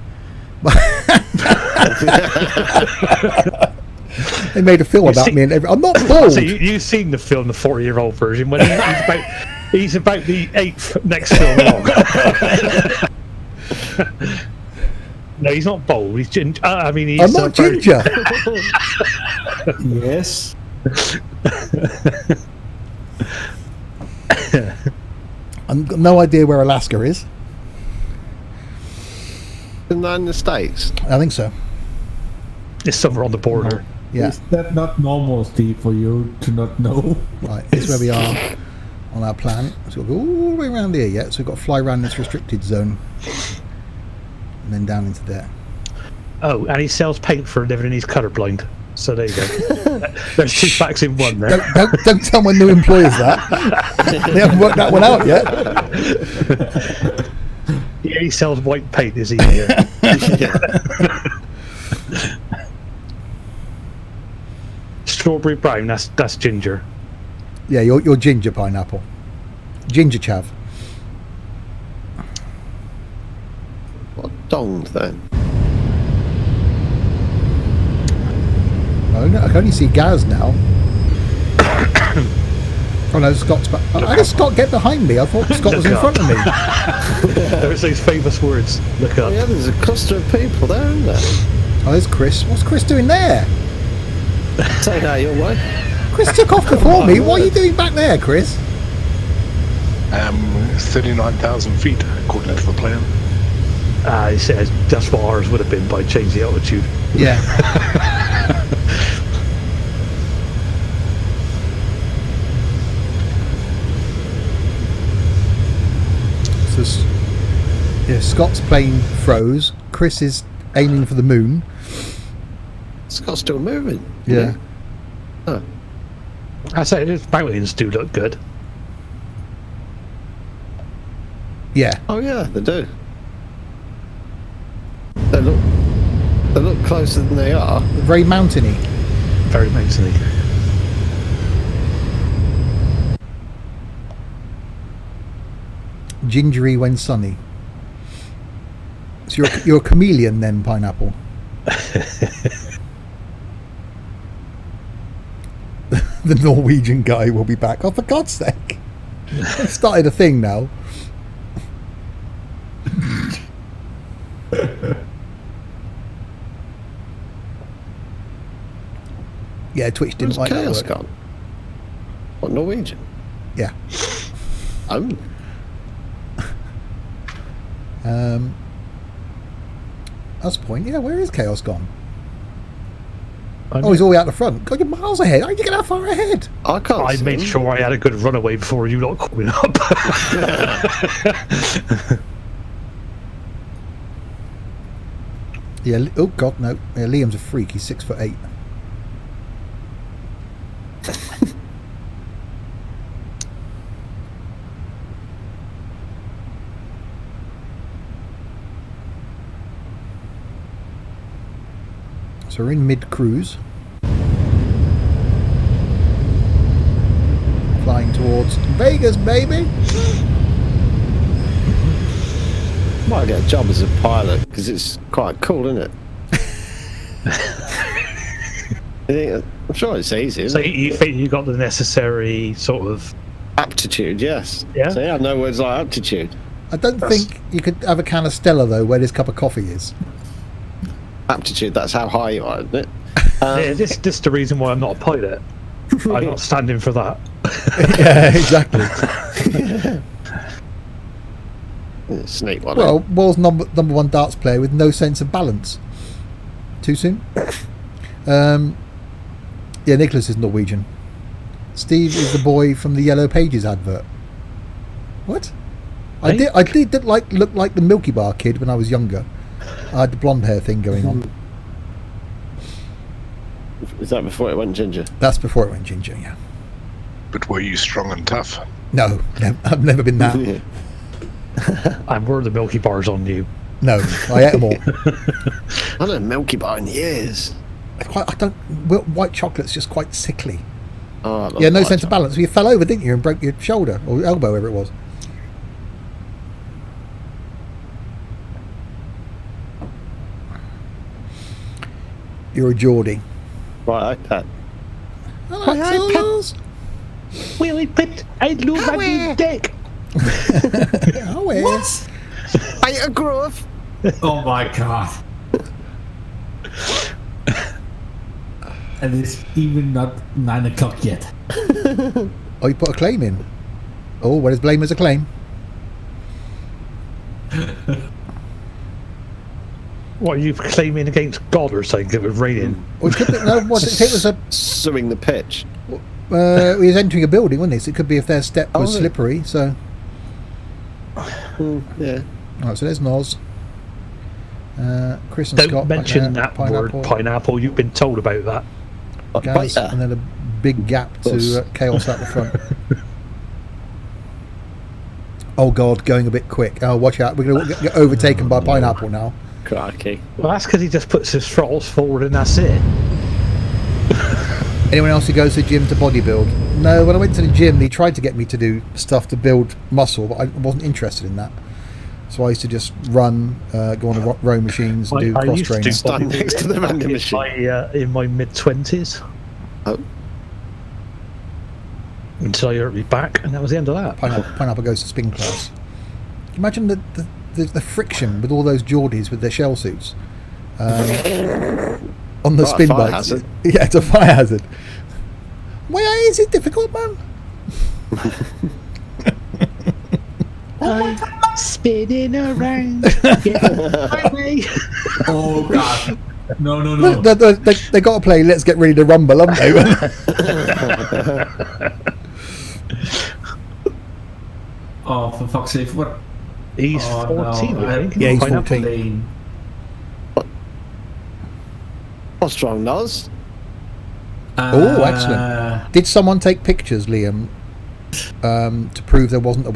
They made a film about me and everything. I'm not bald. So you've seen the film, the 40-year-old version, when he's about the 8th next film along. No, he's not bold. He's ginger. I mean, he's. I'm not ginger. Yes. I've got no idea where Alaska is. Isn't that in the States? I think so. It's somewhere on the border. Yeah. Is that not normal, Steve, for you to not know? Right, this is where we are on our planet. So we'll go all the way around here yet. So we've got to fly around this restricted zone. And then down into there. Oh, and he sells paint for a living and he's colourblind. So there you go. There's 2 facts in one there. Don't tell my new employers that. They haven't worked that one out yet. Yeah, he sells white paint, is he? Yeah. Strawberry brown, that's ginger. Yeah, you're ginger, Pineapple. Ginger chav. What donged then? I can only see Gaz now. Oh no, Scott's back. How did Scott get behind me? I thought Scott was in front of me. There's those famous words. Look up. Oh yeah, there's a cluster of people there, isn't there? Oh, there's Chris. What's Chris doing there? Say that your way. Chris took off before me. What are you doing back there, Chris? 39,000 feet, according to the plan. He says that's what ours would have been by changing the altitude. Yeah. So, yeah, Scott's plane froze. Chris is aiming for the moon. Scott's still moving. Yeah. Oh. I say those mountains do look good. Yeah. Oh yeah, they do. They look They look closer than they are. Very mountainy. Very mountainy. Gingery when sunny. So you're a chameleon then, Pineapple. The Norwegian guy will be back. Oh, for God's sake. I've started a thing now. Yeah, Twitch didn't Where's like that Chaos word. gone? What, Norwegian? Yeah. Oh. That's the point. Yeah, where is Chaos gone? I Oh, he's all the way out the front. God, you're miles ahead. How did you get that far ahead? I can't I see made him. sure I had a good runaway before you lot caught me up. Yeah. Oh God, no. Yeah, Liam's a freak. He's 6'8". So we're in mid-cruise. Flying towards Vegas, baby! Might get a job as a pilot because it's quite cool, isn't it? I'm sure it's easy. So Isn't it? you think you got the necessary sort of... Aptitude, yes. Yeah. So yeah, no words like aptitude. I don't think you could have a can of Stella, though, where this cup of coffee is. Aptitude, that's how high you are, isn't it? yeah, this is the reason why I'm not a pilot. I'm not standing for that. Yeah, exactly. Sneak one. Well, world's number one darts player with no sense of balance. Too soon? Yeah, Nicholas is Norwegian. Steve is the boy from the Yellow Pages advert. What? I did look like the Milky Bar kid when I was younger. I had the blonde hair thing going on. Is that before it went ginger? That's before it went ginger, yeah. But were you strong and tough? No, I've never been that. And were the Milky Bars on you? No, I ate them all. I had a Milky Bar in years. White chocolate's just quite sickly. Oh, I love Yeah, no white sense of chocolate. balance. You fell over, didn't you, and broke your shoulder or elbow, wherever it was. You're a Geordie. Right, iPad. Hello, Tools. Willie Pitt, I lose my big dick. What? I agree. Oh my god. And it's even not 9 o'clock yet. Oh, you put a claim in. Oh, what is blame as a claim? What, are you claiming against God or something? It was raining. Or it could be, no, what, it was a. Suing the pitch. He was entering a building, wasn't he? So it could be if their step was Oh, slippery. So, Yeah. all right. So there's Noz. Chris and Don't Scott. back mention there, that word, pineapple. You've been told about that. Gaz, Bite and then a big gap to Chaos at the front. Oh God, going a bit quick. Oh, watch out! We're going to get overtaken by Pineapple now. Crikey. Well, that's because he just puts his throttles forward and that's it. Anyone else who goes to the gym to bodybuild? No, when I went to the gym, they tried to get me to do stuff to build muscle, but I wasn't interested in that. So I used to just run, go on the row machines, and do I cross used to training. Stand next to the vending machine. in my mid-20s. Oh. Until I hurt me back, and that was the end of that. Pineapple goes to spin class. Can you imagine the friction with all those Geordies with their shell suits on the Right, spin fire bikes? hazard. Yeah, it's a fire hazard. Why is it difficult, man? I'm spinning around. Oh god. No. Look, they got to play Let's Get Ready to Rumble, haven't they? Oh, for fuck's sake, what? He's Oh, 14, no. I think. Yeah, he's Pineapple. 14. Lane. What's wrong, Noz? Oh, excellent. Did someone take pictures, Liam, to prove there wasn't a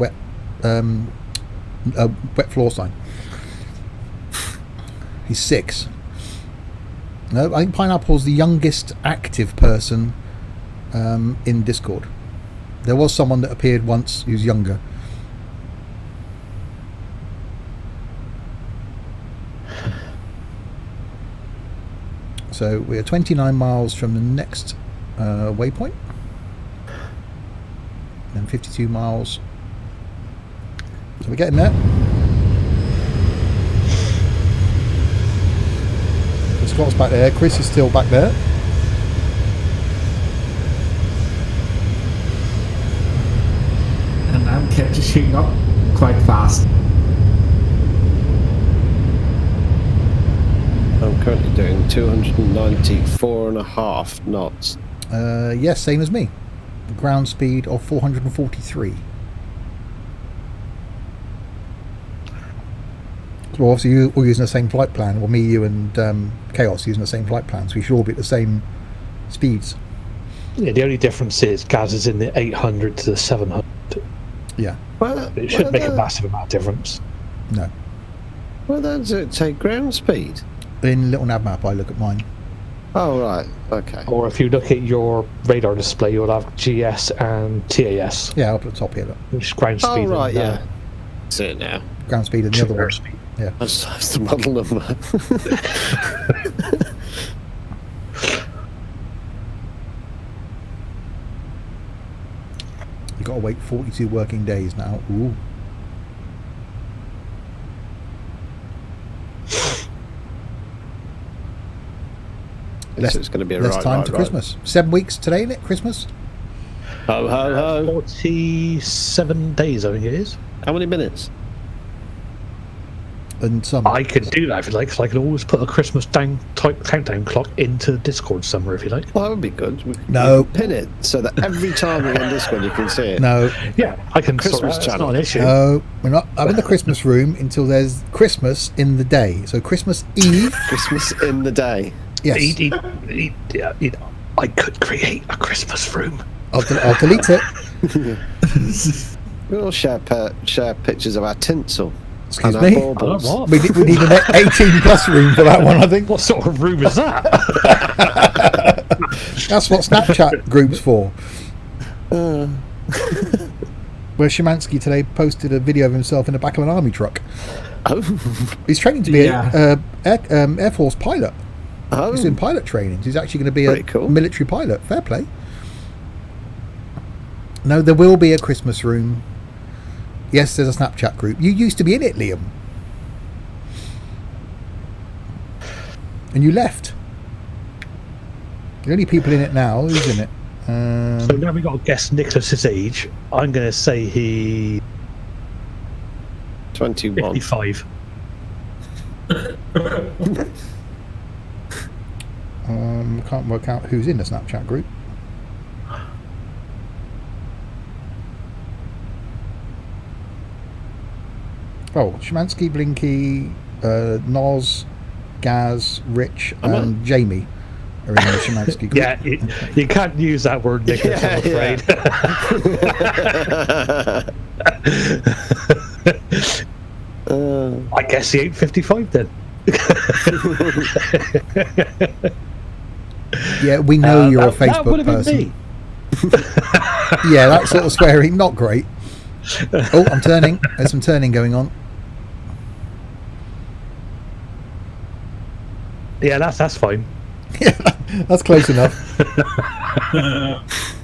wet floor sign? He's 6. No, I think Pineapple's the youngest active person in Discord. There was someone that appeared once who's younger. So we're 29 miles from the next waypoint. Then 52 miles. So we're getting there. Scott's back there. Chris is still back there. And I'm catching up quite fast. I'm currently doing 294.5 knots. Yes, same as me. Ground speed of 443. Well, obviously we're using the same flight plan. Well, me, you, and Chaos using the same flight plan, so we should all be at the same speeds. Yeah, the only difference is Gaz is in the 800 to the 700. Yeah. Well, It should make a massive amount of difference. No. Well, does it take ground speed? In Little Nav Map, I look at mine. Oh, right. Okay. Or if you look at your radar display, you'll have GS and TAS. Yeah, up at the top here. Look. Which is ground speed. Oh, right, and, yeah. See it now. Ground speed and the other one. Speed. Yeah. That's the model number. You've got to wait 42 working days now. Ooh. So it's going to be a less right, time right, to right. Christmas. 7 weeks today, isn't it? Christmas? Ho, ho, ho. 47 days, I think it is. How many minutes? And some. I could do that if you like, because I can always put a Christmas countdown clock into Discord somewhere if you like. Well, that would be good. We could No. pin it so that every time we're on Discord you can see it. No. Yeah, I can Christmas sort that. That's channel. not an issue. No, we're not. I'm in the Christmas room until there's Christmas in the day. So Christmas Eve. Christmas in the day. Yes. I could create a Christmas room. I'll delete it. We'll share pictures of our tinsel. Excuse and our me? baubles. What? We need an 18 plus room for that one, I think. What sort of room is that? That's what Snapchat group's for. Where Szymanski today posted a video of himself in the back of an army truck. Oh. He's training to be Yeah. a Air Force pilot. Oh. He's doing pilot training. He's actually going to be Pretty a cool. military pilot. Fair play. No, there will be a Christmas room. Yes, there's a Snapchat group. You used to be in it, Liam. And you left. The only people in it now, who's in it? So now we've got to guess Nicholas's age. I'm going to say he 21. 55. Can't work out who's in the Snapchat group. Oh, Szymanski, Blinky, Noz, Gaz, Rich, and Jamie are in the Szymanski group. Yeah, you can't use that word, Nicholas, I'm afraid. I guess he ain't 55 then. Yeah, we know you're a that would Facebook have been person. me. Yeah, that sort of swearing, not great. Oh, I'm turning. There's some turning going on. Yeah, that's fine. Yeah, that's close enough.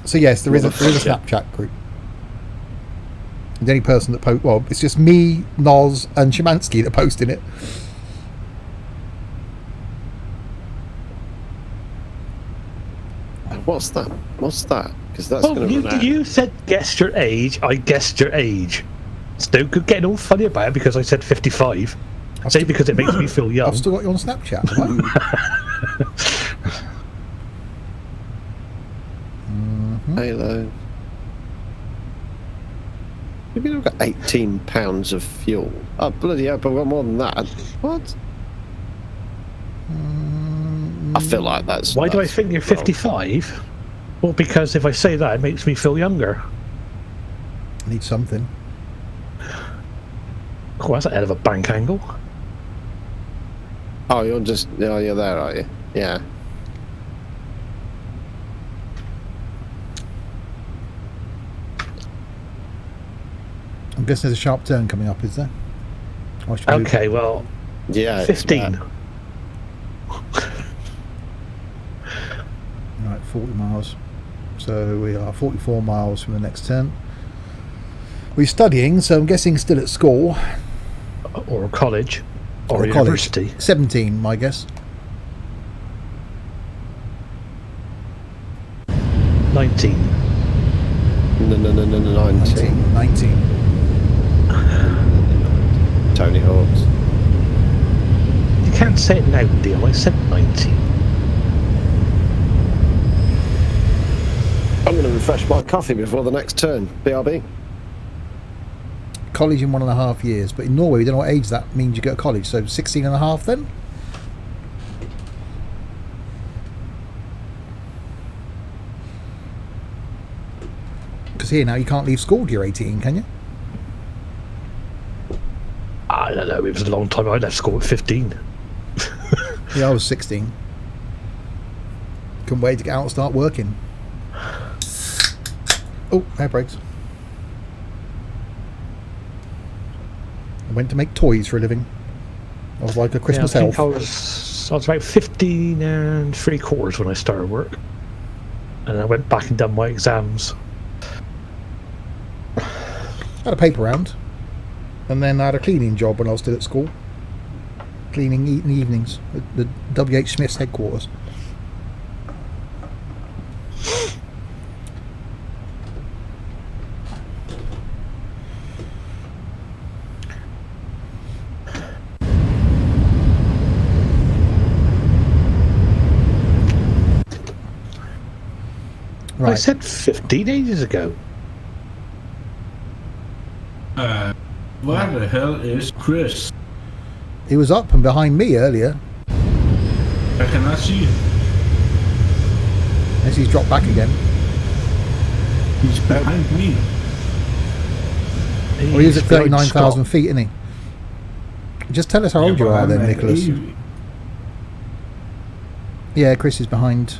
So yes, there is a Snapchat group. The only person that well, it's just me, Noz, and Szymanski that post in it. What's that? What's that? Because that's going to run out. You said guess your age. I guessed your age. It's no good getting all funny about it because I said 55. I say because it makes me feel young. I've still got you on Snapchat. Have I? Halo. Maybe we've got 18 pounds of fuel. Oh, bloody hell, but we've got more than that. What? I feel like that's... Why do I think you're 55? Well, because if I say that, it makes me feel younger. Need something. Oh, that's a hell of a bank angle. Oh, you're just... Oh, you're there, are you? Yeah. I'm guessing there's a sharp turn coming up, is there? Or should we move- Okay, well, Yeah. 15. Right, 40 miles. So we are 44 miles from the next turn. We're studying, so I'm guessing still at school. Or college. Or college. university. 17, my guess. 19. No, 19. 19. Tony Hawk's. You can't say it now, Deal. I said 19. I'm going to refresh my coffee before the next turn. BRB. College in 1.5 years, but in Norway we don't know what age that means you go to college, so 16 and a half then? Because here now you can't leave school till you're 18, can you? I don't know, it was a long time. I left school at 15. Yeah, I was 16. Couldn't wait to get out and start working. Oh, air brakes. I went to make toys for a living. I was like a Christmas I think elf. I was about 15 and 3/4 when I started work. And I went back and done my exams. Had a paper round, and then I had a cleaning job when I was still at school. Cleaning in the evenings at the W.H. Smith's headquarters. I Right, said 15 ages ago. Where the hell is Chris? he was up and behind me earlier. I cannot see him. As he's dropped back again. He's behind me. Well, he was at He's behind 39,000 Scott. feet, isn't he? Just tell us how old you are then, Nicholas. Yeah, Chris is behind.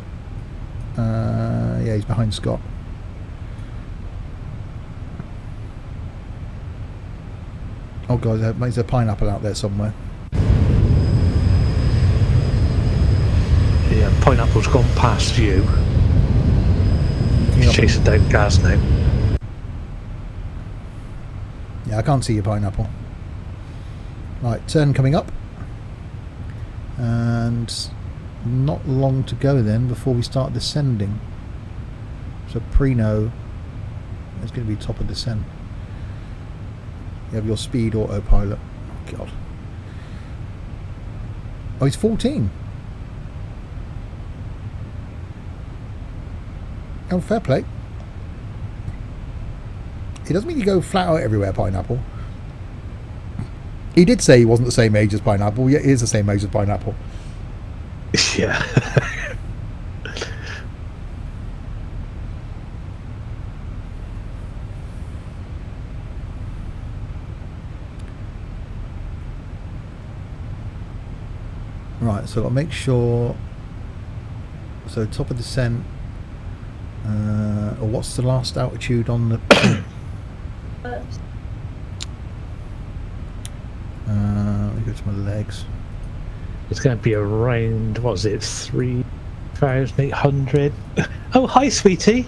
Yeah, he's behind Scott. Oh god, there's a pineapple out there somewhere. Yeah, Pineapple's gone past you. He's chasing down gas now. Yeah, I can't see your pineapple. Right, turn coming up. And not long to go then before we start descending. So Prino is going to be top of descent. You have your speed autopilot. Oh, God. Oh, he's 14. Oh, fair play. It doesn't mean you go flat out everywhere, Pineapple. He did say he wasn't the same age as Pineapple, yet he is the same age as Pineapple. Yeah. Right, so I'll make sure. So top of descent. Or what's the last altitude on the? Let me go to my legs. It's going to be around, what was it, 3,800? Oh, hi, sweetie.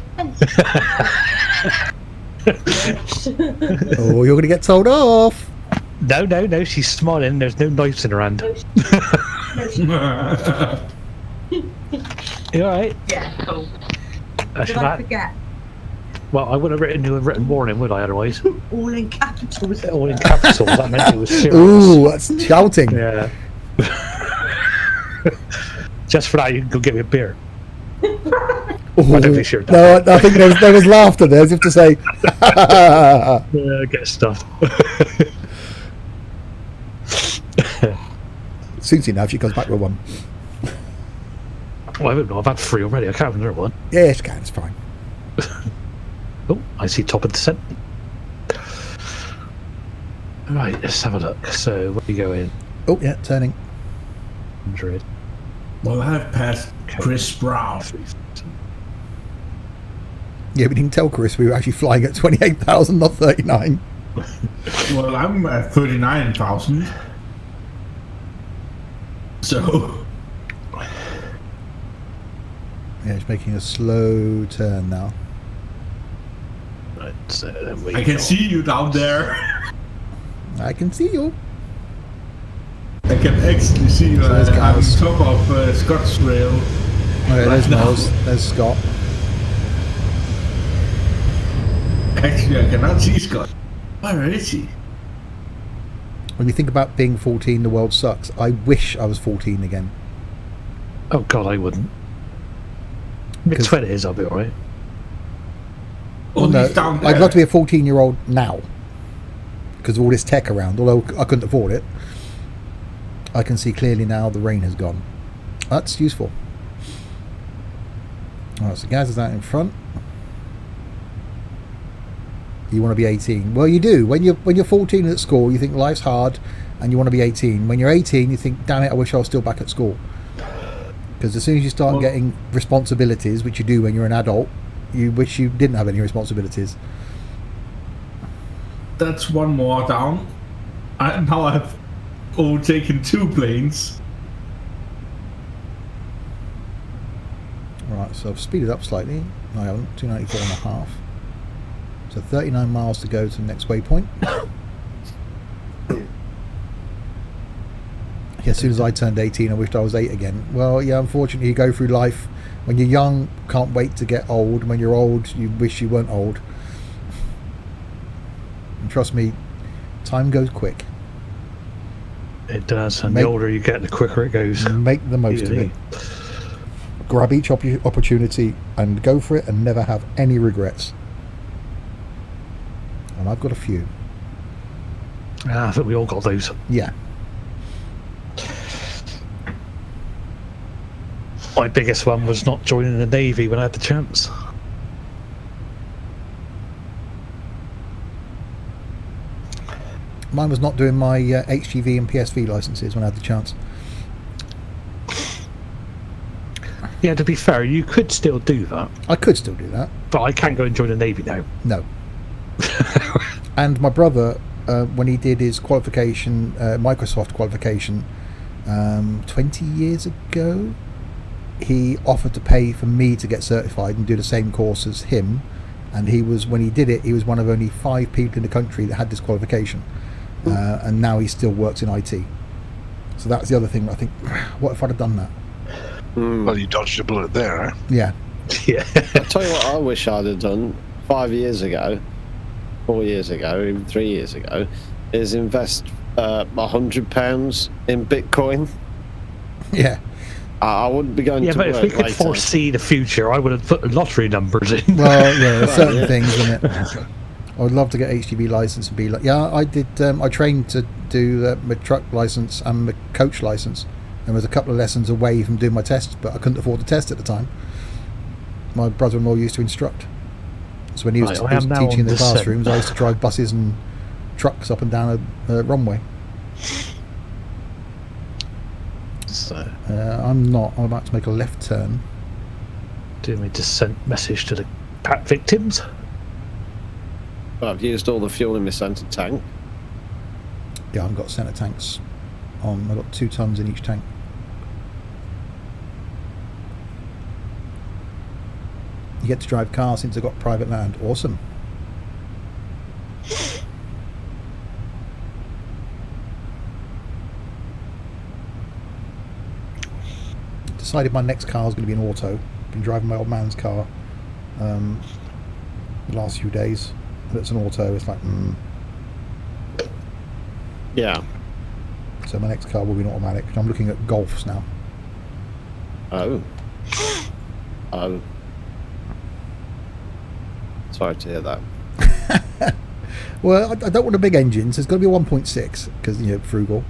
Oh, you're going to get told off. No, she's smiling. There's no knives in her hand. You alright? Yeah, cool. Actually, Did I forget? Well, I wouldn't have written you a written warning, would I, otherwise? All in capitals. All in capitals. That meant it was serious. Ooh, that's shouting. Yeah. Just for that, you can go get me a beer. Ooh. I don't think sure. No, I think there was laughter there, as if to say. Yeah, get stuff. Suits you now if she comes back with one. Well, I don't know. I've had 3 already. I can't have another one. Yeah, she can. It's fine. Oh, I see top of descent. Right, let's have a look. So, where are you going? Oh, yeah, turning. 100. Well, I have passed Chris Brown. Yeah, we didn't tell Chris we were actually flying at 28,000, not 39. Well, I'm at 39,000. So. Yeah, it's making a slow turn now. Right, so then we I can go. see you down there. I can see you. I can actually see you So there's on Gaz. top of Scott's rail. Okay, there's now. Miles. There's Scott. Actually, I cannot see Scott. Where is he? When you think about being 14, the world sucks. I wish I was 14 again. Oh God, I wouldn't. Mid-20s, I'll be alright. Oh, No, he's down there. I'd love to be a 14-year-old now because of all this tech around. Although I couldn't afford it, I can see clearly now the rain has gone. That's useful. Alright, so Gaz is out in front. You want to be 18. Well, you do. When you're 14 at school, you think life's hard and you want to be 18. When you're 18, you think, damn it, I wish I was still back at school. Because as soon as you start getting responsibilities, which you do when you're an adult, you wish you didn't have any responsibilities. That's one more down. Now I've overtaken 2 planes. Right, so I've speeded up slightly. No, I haven't. 294.5. So 39 miles to go to the next waypoint. Yeah, as soon as I turned 18, I wished I was 8 again. Well, yeah, unfortunately, you go through life. When you're young, can't wait to get old. When you're old, you wish you weren't old. And trust me, time goes quick. It does, and the older you get, the quicker it goes. Make the most of it. Grab each opportunity and go for it and never have any regrets. And I've got a few. I think we all got those. Yeah. My biggest one was not joining the Navy when I had the chance. Mine was not doing my HGV and PSV licenses when I had the chance. Yeah, to be fair, you could still do that. I could still do that. But I can't go and join the Navy now. No. And my brother, when he did his qualification, Microsoft qualification, 20 years ago, he offered to pay for me to get certified and do the same course as him. And he was, when he did it, he was one of only 5 people in the country that had this qualification. And now he still works in IT. So that's the other thing. I think, what if I'd have done that? Well, you dodged a bullet there, eh? Yeah. Yeah. I'll tell you what I wish I'd have done 5 years ago, 4 years ago, even 3 years ago, is invest £100 in Bitcoin. Yeah. I wouldn't be going Yeah, to but work if we could later. foresee the future, I would have put the lottery numbers in. Well, yeah, there's certain yeah. things, isn't it? I would love to get HGV license and be like, yeah, I did. I trained to do my truck license and my coach license, and was a couple of lessons away from doing my test, but I couldn't afford the test at the time. My brother-in-law used to instruct, so when he was, Right, he was I am now teaching in on the descent. classrooms, I used to drive buses and trucks up and down a runway. So, I'm not. I'm about to make a left turn. do me descent message to the PAT victims. Well, I've used all the fuel in my centre tank. Yeah, I've got centre tanks on. I've got 2 tons in each tank. You get to drive cars since I've got private land. Awesome. Decided my next car is going to be an auto. Been driving my old man's car the last few days, and it's an auto. It's like, Yeah. So my next car will be an automatic. I'm looking at Golfs now. Oh. Oh. Sorry to hear that. Well, I don't want a big engine, so it's got to be a 1.6 because, you know, frugal.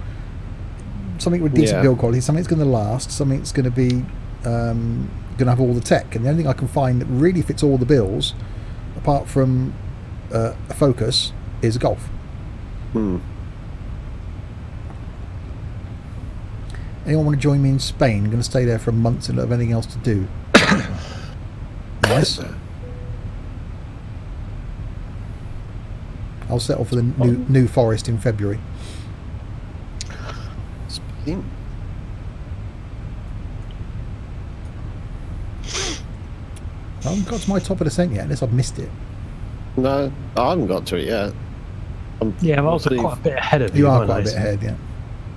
Something with decent Yeah. build quality, something that's going to last, something that's going to be going to have all the tech. And the only thing I can find that really fits all the bills, apart from a Focus, is a Golf. Anyone want to join me in Spain? I'm going to stay there for a month and not have anything else to do. Nice. I'll settle for the New Forest in February. Spain. I haven't got to my top of descent yet, unless I've missed it. No, I haven't got to it yet. Yeah, I'm also quite a bit ahead of you. You are quite a bit ahead, yeah.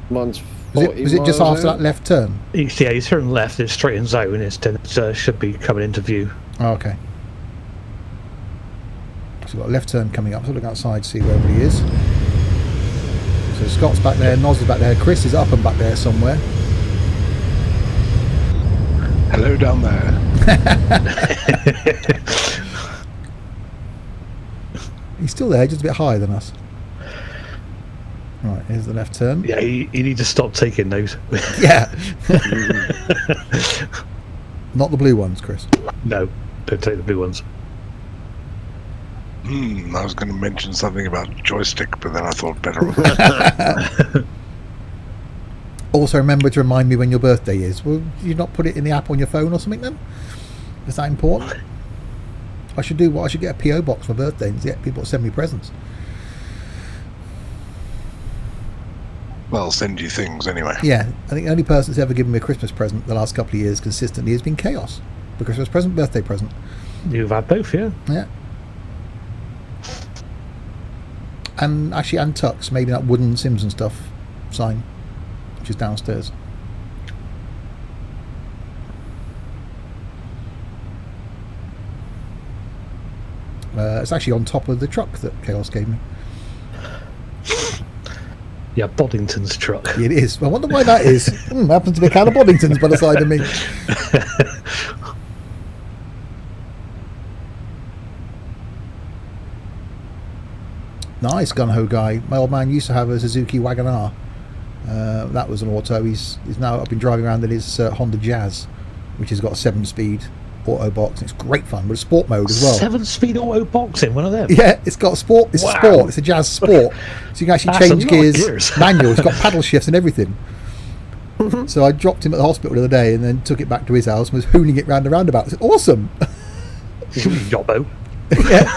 Mine's Was it just after that left turn? Yeah, you turn left, it's straight in zone, it should be coming into view. Oh, okay. So we've got a left turn coming up, so look outside to see where everybody is. So Scott's back there, Noz is back there, Chris is up and back there somewhere. Hello down there. He's still there, just a bit higher than us. Right, here's the left turn. Yeah, you need to stop taking those. Yeah. Not the blue ones, Chris. No, don't take the blue ones. I was going to mention something about joystick, but then I thought better of it. Also, remember to remind me when your birthday is. Will you not put it in the app on your phone or something then? Is that important? I should do what? I should get a PO box for birthday and get people to send me presents. Well, send you things anyway. Yeah, I think the only person that's ever given me a Christmas present the last couple of years consistently has been Chaos. The Christmas present, birthday present. You've had both, yeah? Yeah. And actually, and Tux, maybe that wooden Simpson stuff sign, which is downstairs. It's actually on top of the truck that Chaos gave me. Yeah, Boddington's truck. It is. I wonder why that is. Happens to be a can of Boddingtons by the side of me. Nice gun-ho guy. My old man used to have a Suzuki Wagon R. That was an auto. He's now up and driving around in his Honda Jazz, which has got a 7-speed auto box. And it's great fun with a sport mode as well. 7-speed auto box in one of them? Yeah, it's got sport. It's a sport. It's a Jazz Sport. So you can actually change gears. Manual. It's got paddle shifts and everything. So I dropped him at the hospital the other day and then took it back to his house and was hooning it round the roundabout. It's awesome. Yobbo. Yeah.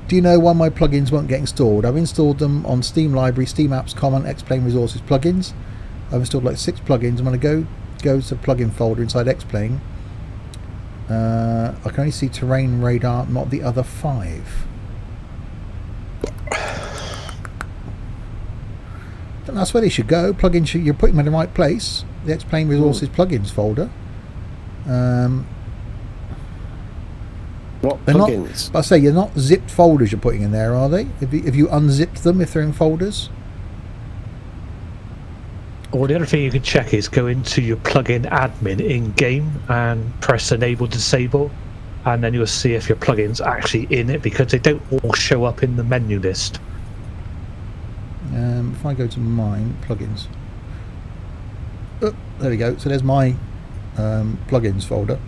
Do you know why my plugins won't get installed? I've installed them on Steam Library, Steam Apps, Common, X-Plane Resources plugins. I've installed like 6 plugins. I'm going to go to the plugin folder inside X-Plane. I can only see Terrain Radar, not the other 5. And that's where they should go. Plugins, you're putting them in the right place. The X-Plane Resources plugins folder. What they're plugins? Not, I say you're not zipped folders you're putting in there, are they? Have you unzipped them if they're in folders? Or the other thing you can check is go into your plugin admin in game and press enable disable, and then you'll see if your plugin's actually in it, because they don't all show up in the menu list. If I go to mine plugins, there we go. So there's my plugins folder.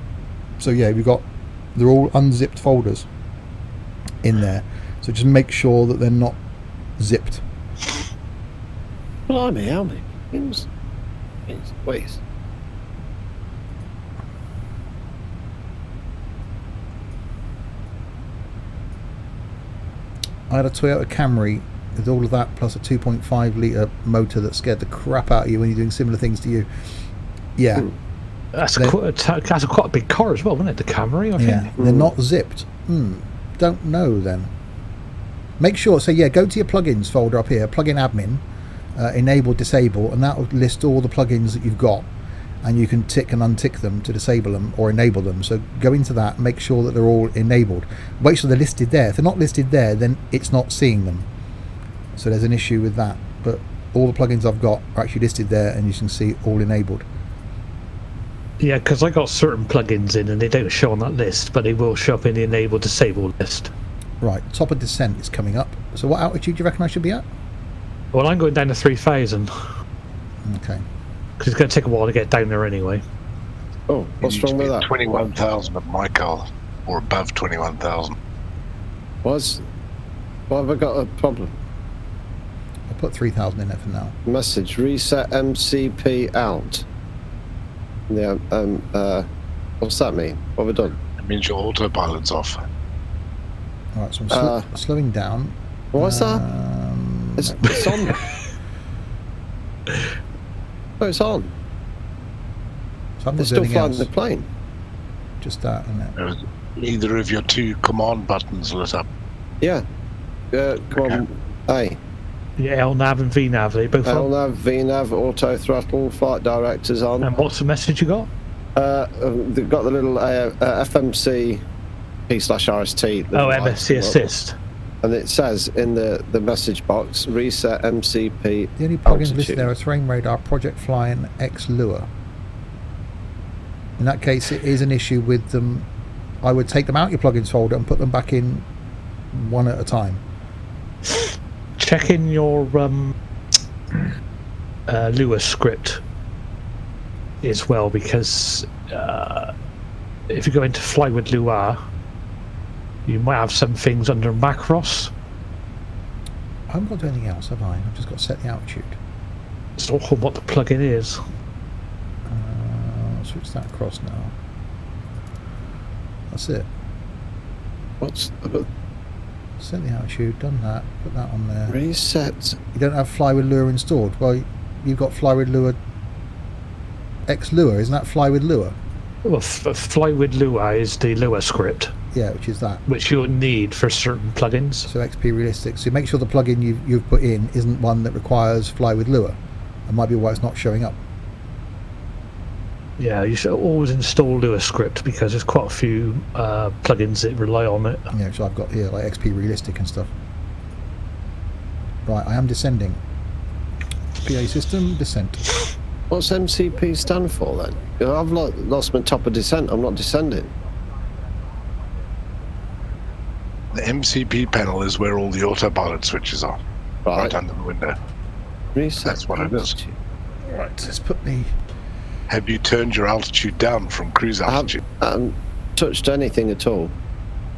So yeah, they're all unzipped folders in there. So just make sure that they're not zipped. Blimey, how many things? Wait. I had a Toyota Camry with all of that plus a 2.5 litre motor that scared the crap out of you when you're doing similar things to you. Yeah. That's quite a big car as well, isn't it? The Camry, I think. Yeah, they're not zipped. Don't know then. Make sure, so yeah, go to your plugins folder up here, plugin admin, enable, disable, and that will list all the plugins that you've got, and you can tick and untick them to disable them or enable them. So go into that, make sure that they're all enabled. Make sure they're listed there. If they're not listed there, then it's not seeing them. So there's an issue with that. But all the plugins I've got are actually listed there, and you can see all enabled. Yeah, because I got certain plugins in and they don't show on that list, but they will show up in the enable disable list. Right, top of descent is coming up. So what altitude do you reckon I should be at? Well, I'm going down to 3,000. Okay. Because it's going to take a while to get down there anyway. Oh, what's wrong with that? 21,000 at my car, or above 21,000. Why have I got a problem? A I'll put 3,000 in there for now. Message, reset MCP out. Yeah, what's that mean? What have we done? It means your autopilot's off. Alright, so I'm slowing down. What's that? It's on. Oh, it's on. So I'm They're still flying the plane. Just that, isn't it? Either of your two command buttons lit up. Yeah. Come on. Hey. Yeah, LNAV and VNAV, they both on. LNAV, VNAV, auto throttle, flight directors on. And what's the message you got? They've got the little FMC P/RST. Oh, MFC assist. And it says in the message box, reset MCP. The only plugins listed there are terrain radar, project flying, X Lure. In that case, it is an issue with them. I would take them out your plugins folder and put them back in one at a time. Check in your Lua script as well, because if you go into Fly with Lua, you might have some things under macros. I haven't got to do anything else, have I? I've just got to set the altitude. It's not what the plugin is. I'll switch that across now. That's it. Set the altitude, done that, put that on there. Reset. You don't have Fly with Lure installed. Well, you've got Fly with Lure X Lure, isn't that Fly with Lure? Well, Fly with Lua is the Lua script. Yeah, which is that. Which you'll need for certain plugins. So XP Realistic. So make sure the plugin you've put in isn't one that requires Fly with Lure. That might be why it's not showing up. Yeah, you should always install Lua script because there's quite a few plugins that rely on it. Yeah, which I've got here, like XP Realistic and stuff. Right, I am descending. PA system, descent. What's MCP stand for then? I've lost my top of descent. I'm not descending. The MCP panel is where all the autopilot switches are. Right under the window. Reset. That's what it is. Right, let's put the... Have you turned your altitude down from cruise altitude? I haven't touched anything at all.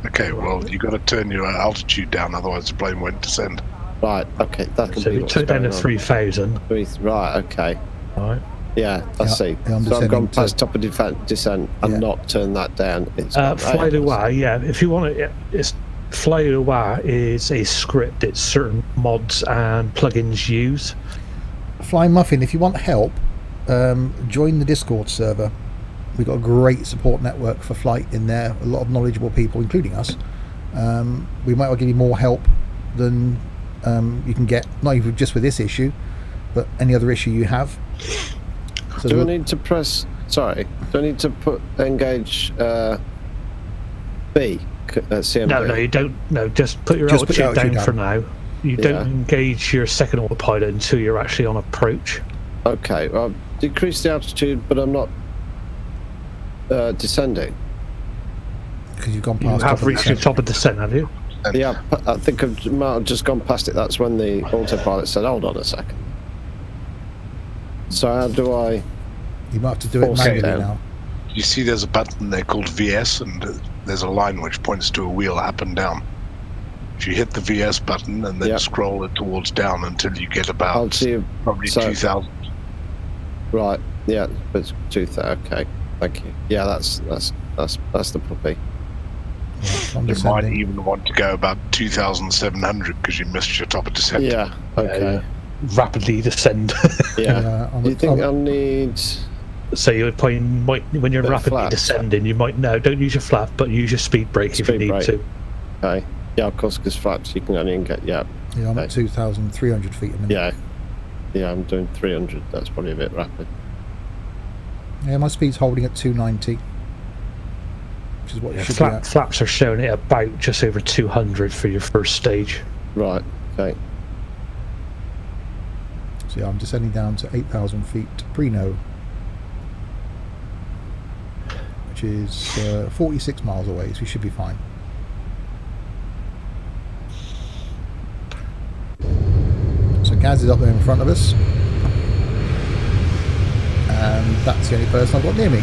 Okay, well, you've got to turn your altitude down, otherwise the plane won't descend. Right, okay, that can so be you what's took down going to on. 3,000. Right, okay. Right. Yeah, I see. So I've gone past top of descent and not turned that down. It's Fly Lua, yeah. If you want it, it's Fly Lua is a script that certain mods and plugins use. Flying Muffin, if you want help, join the Discord server. We've got a great support network for flight in there. A lot of knowledgeable people, including us. We might well give you more help than you can get, not even just with this issue, but any other issue you have. So do I need to press... Sorry. Do I need to engage B? CMB? No, you don't. No, just put your altitude down for now. You don't engage your second autopilot until you're actually on approach. Okay, well, I've decreased the altitude, but I'm not descending. Because you've gone past. You have reached the top of descent, have you? Yeah, I think I've just gone past it. That's when the autopilot said, "Hold on a second." So how do I? You might have to do it manually now. You see, there's a button there called VS, and there's a line which points to a wheel up and down. If you hit the VS button and then scroll it towards down until you get about probably 2,000. Right. Yeah, it's 2,000. Okay. Thank you. Yeah, that's the puppy. You might even want to go about 2,700 because you missed your top of descent. Yeah. Okay. Rapidly descend. Yeah. Do you think I'll need? So you're playing when you're rapidly descending. You might don't use your flap, but use your speed brake if you need to. Okay. Yeah, of course, because flaps you can only get Yeah, I'm at 2,300 feet a minute. Yeah. Yeah, I'm doing 300. That's probably a bit rapid. Yeah, my speed's holding at 290, which is what you should be at. Flaps are showing it about just over 200 for your first stage. Right. Okay. So yeah, I'm descending down to 8,000 feet pre-no, which is 46 miles away, so we should be fine. So Gaz is up there in front of us, and that's the only person I've got near me.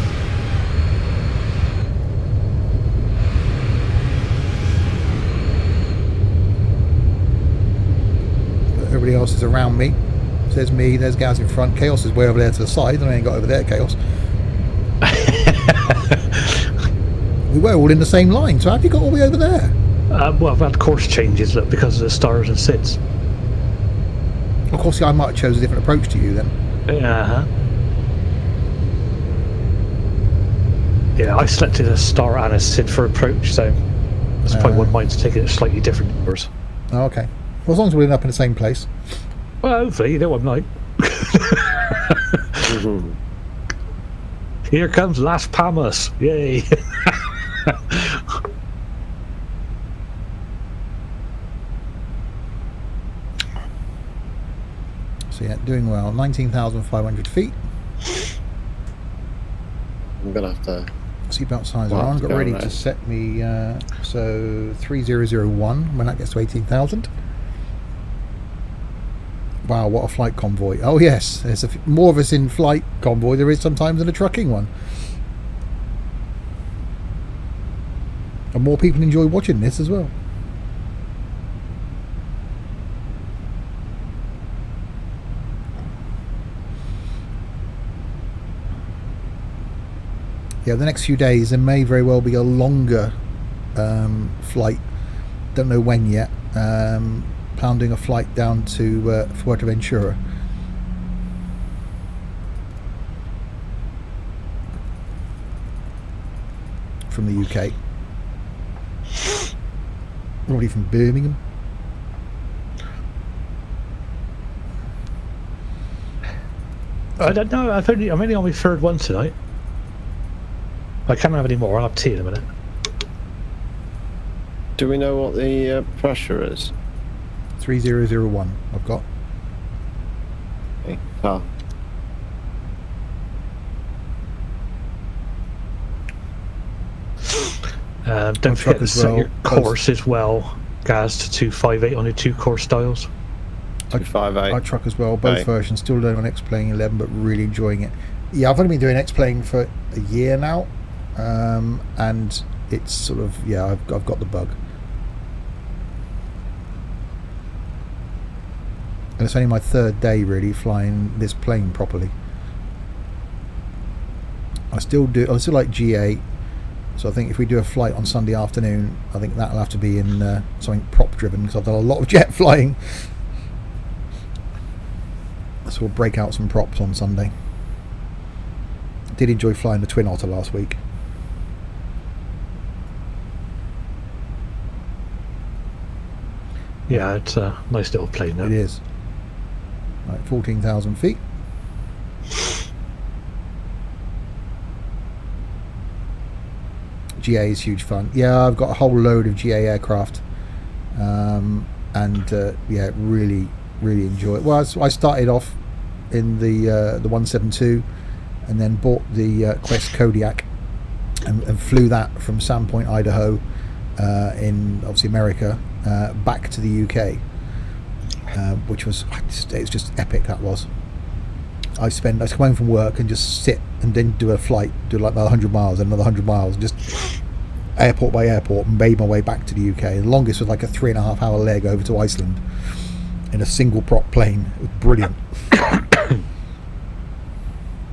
Everybody else is around me. So there's me, there's Gaz in front. Chaos is way over there to the side, and I ain't got over there, Chaos. We were all in the same line, so how have you got all the way over there? Well, I've had course changes, look, because of the stars and SIDS. Of course, I might have chose a different approach to you then. Yeah, I selected a star and a SID for approach, so that's probably what mine's taking it slightly different than yours. Oh, okay. Well, as long as we're up in the same place. Well, hopefully, you know what I'm like. Here comes Las Palmas. Yay. So yeah, doing well. 19,500 feet. I'm gonna have to. Seatbelt signs are on. Got ready to set me. So 3001 when that gets to 18,000. Wow, what a flight convoy! Oh yes, there's more of us in flight convoy there is sometimes in a trucking one. And more people enjoy watching this as well. Yeah, the next few days there may very well be a longer flight. Don't know when yet. Pounding a flight down to Fuerteventura. From the UK. Probably from Birmingham. I don't know. I'm only on my third one tonight. I can't have any more. I'll have tea in a minute. Do we know what the pressure is? 3001 I've got. Okay. Ah. Don't forget to set your course as well, Gaz, to 258 on your 2 course styles. 258. I truck as well, both versions. Still learning on X-Plane 11, but really enjoying it. Yeah, I've only been doing X-Plane for a year now, and it's sort of, yeah, I've got the bug. And it's only my third day really flying this plane properly. I still like GA, so I think if we do a flight on Sunday afternoon, I think that'll have to be in something prop driven, because I've done a lot of jet flying. So we'll break out some props on Sunday. I did enjoy flying the Twin Otter last week. Yeah, it's a nice little plane now. It is. Right, 14,000 feet. GA is huge fun. Yeah, I've got a whole load of GA aircraft, and yeah, really enjoy it. Well, I started off in the 172, and then bought the Quest Kodiak, and flew that from Sandpoint, Idaho, in obviously America, back to the UK. Which was, it's just epic. That was. I come home from work and just sit and then do a flight, do like another 100 miles, another 100 miles, just airport by airport, and made my way back to the UK. The longest was like a 3.5 hour leg over to Iceland in a single prop plane. It was brilliant.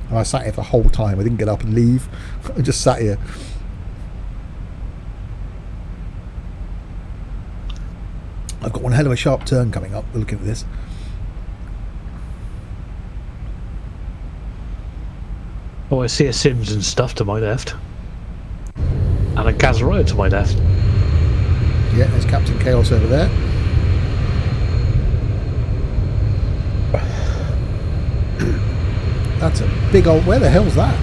And I sat here for the whole time. I didn't get up and leave. I just sat here. I've got one hell of a sharp turn coming up. Looking at this. Oh, I see a Sims and stuff to my left, and a Gazaraya to my left. Yeah, there's Captain Chaos over there. That's a big old. Where the hell's that?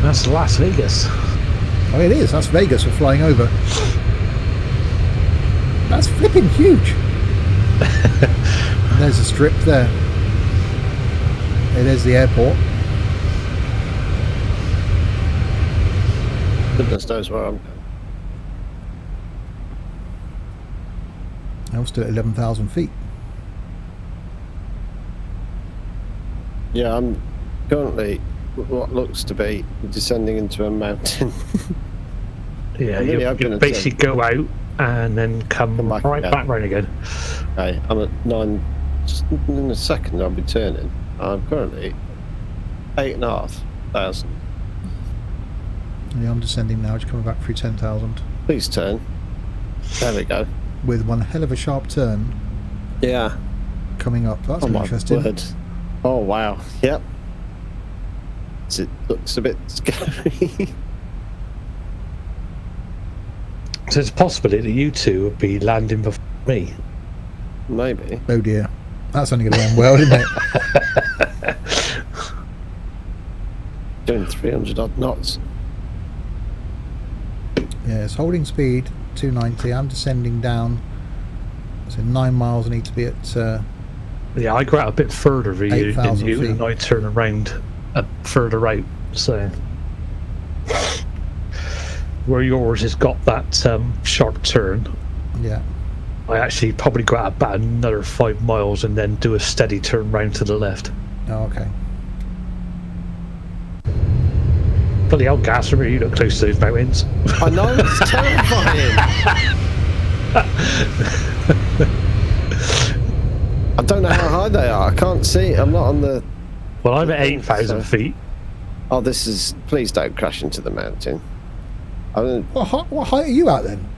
That's Las Vegas. Oh, it is. That's Vegas we're flying over. That's flipping huge. And there's a strip there. There's the airport. Goodness knows where I'm. I'm still at 11,000 feet. Yeah, I'm currently what looks to be descending into a mountain. Yeah, I'm really you hoping it's basically go out and then come back back round again. Okay, I'm at 9. Just in a second, I'll be turning. I'm currently 8,500. Yeah, I'm descending now, just coming back through 10,000. Please turn. There we go. With one hell of a sharp turn. Yeah. Coming up. That's my interesting. word. Oh, wow. Yep. It looks a bit scary. So it's possible that you two would be landing before me. Maybe. Oh dear. That's only going to end well, isn't it? Doing 300 odd knots. Yes, holding speed 290. I'm descending down. So 9 miles. I need to be at. Yeah, I go out a bit further than you, 8,000 feet. and I turn around further out. So where yours has got that sharp turn. Yeah. I actually probably go out about another 5 miles and then do a steady turn round to the left. Oh, okay. Bloody hell, Gasper, you look close to those mountains. I know, it's terrifying. I don't know how high they are. I can't see. I'm not on the... Well, I'm at 8,000 feet. Oh, this is... Please don't crash into the mountain. What height are you at then?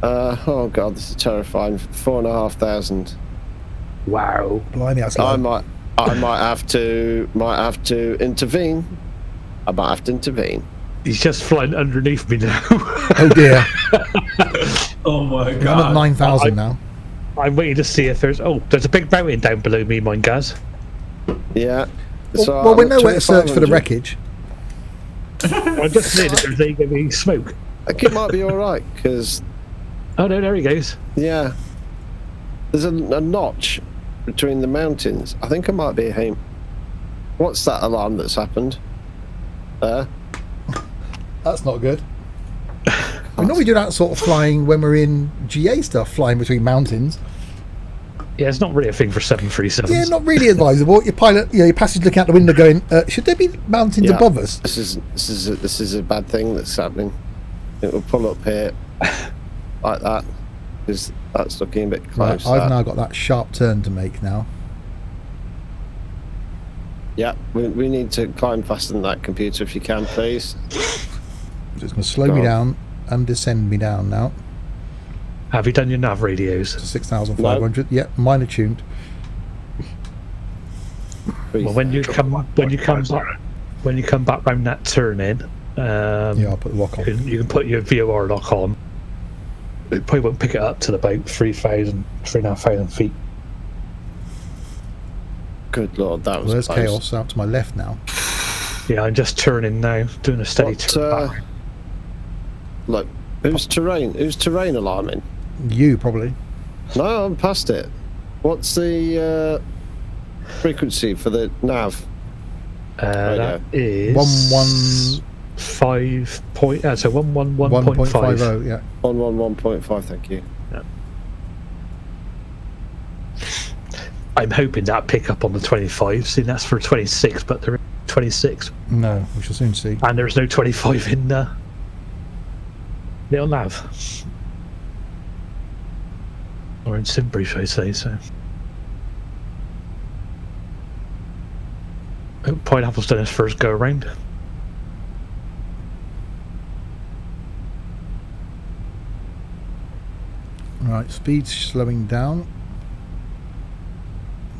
Oh god, this is terrifying. 4,500. Wow. Blimey, that's I low. might have to intervene. I might have to intervene. He's just flying underneath me now. Oh dear. Oh my god. I'm at 9,000 now. I'm waiting to see if there's a big mountain down below me, mine, Gaz. Yeah. Well, we know where to search for the wreckage. I just near that there's going to be smoke. I think it might be alright, because... Oh no, there he goes. Yeah. There's a notch between the mountains. I think I might be him. What's that alarm that's happened? There. That's not good. We normally do that sort of flying when we're in GA stuff, flying between mountains. Yeah, it's not really a thing for 737s. Yeah, not really advisable. Your pilot, your passenger looking out the window going, should there be mountains above us? This is a bad thing that's happening. It will pull up here like that, because that's looking a bit close. Right, I've now got that sharp turn to make now. Yeah, we need to climb faster than that, computer, if you can, please. So it's going to slow me down and descend me down now. Have you done your nav radios? 6,500. No. Yep, mine are tuned. Well, when you come back round that turn in, yeah, I'll put the lock on. You can put your VOR lock on. It probably won't pick it up till about 3,500 feet. Good lord, that was There's close. chaos out to my left now. Yeah, I'm just turning now, doing a steady turn back. Look, who's terrain alarming? You probably. No, I'm past it. What's the frequency for the nav? That is 115. So 111.5. Yeah. 111.5. Thank you. Yeah. I'm hoping that pick up on the 25. See, that's for 26, but there is 26. No, we shall soon see. And there's no 25 in little nav. Or in Simbury, should I say so. Oh, Pineapple's done his first go around. Right, speed's slowing down.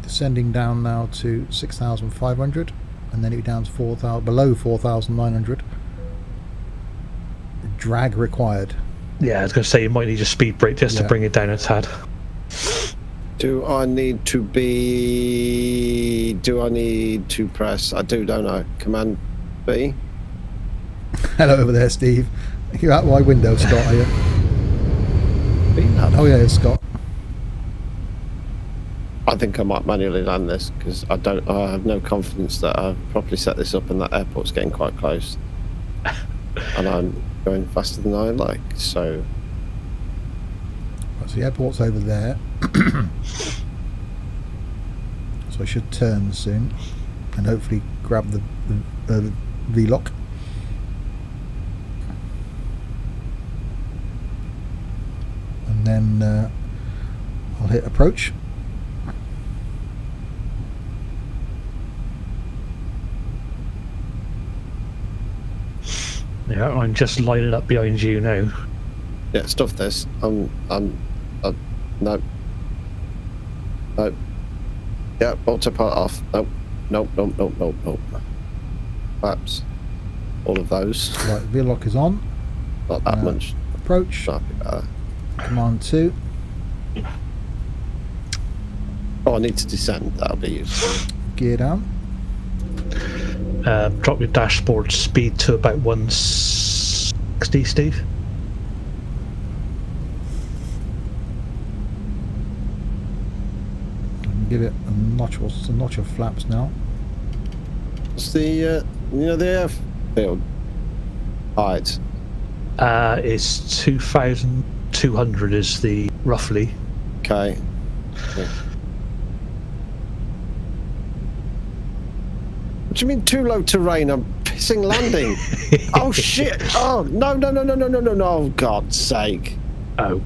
Descending down now to 6,500, and then it down to 4,000, below 4,900. Drag required. Yeah, I was going to say you might need a speed brake just to bring it down a tad. Do I need to press? I do, don't I? Command B. Hello over there, Steve. You're out my window, Scott, are you? Oh yeah, it's Scott. I think I might manually land this because I have no confidence that I've properly set this up, and that airport's getting quite close, and I'm going faster than I like. So the airport's over there, so I should turn soon and hopefully grab the V-lock. then I'll hit approach. Yeah, I'm just lining up behind you now. Yeah, stuff this. No. No. Yeah, autopilot off. Nope. Nope. Perhaps all of those. Right, veer lock is on. Not that much. Approach. Might be better. Command 2. Oh, I need to descend. That'll be useful. Gear down. Drop your dashboard speed to about 160, Steve. Give it a notch. What's the notch of flaps now? What's the the airfield height? It's 2,200 is the roughly. Okay. Yeah. What do you mean too low terrain? I'm pissing landing. Oh shit! Oh no! Oh God's sake! Oh.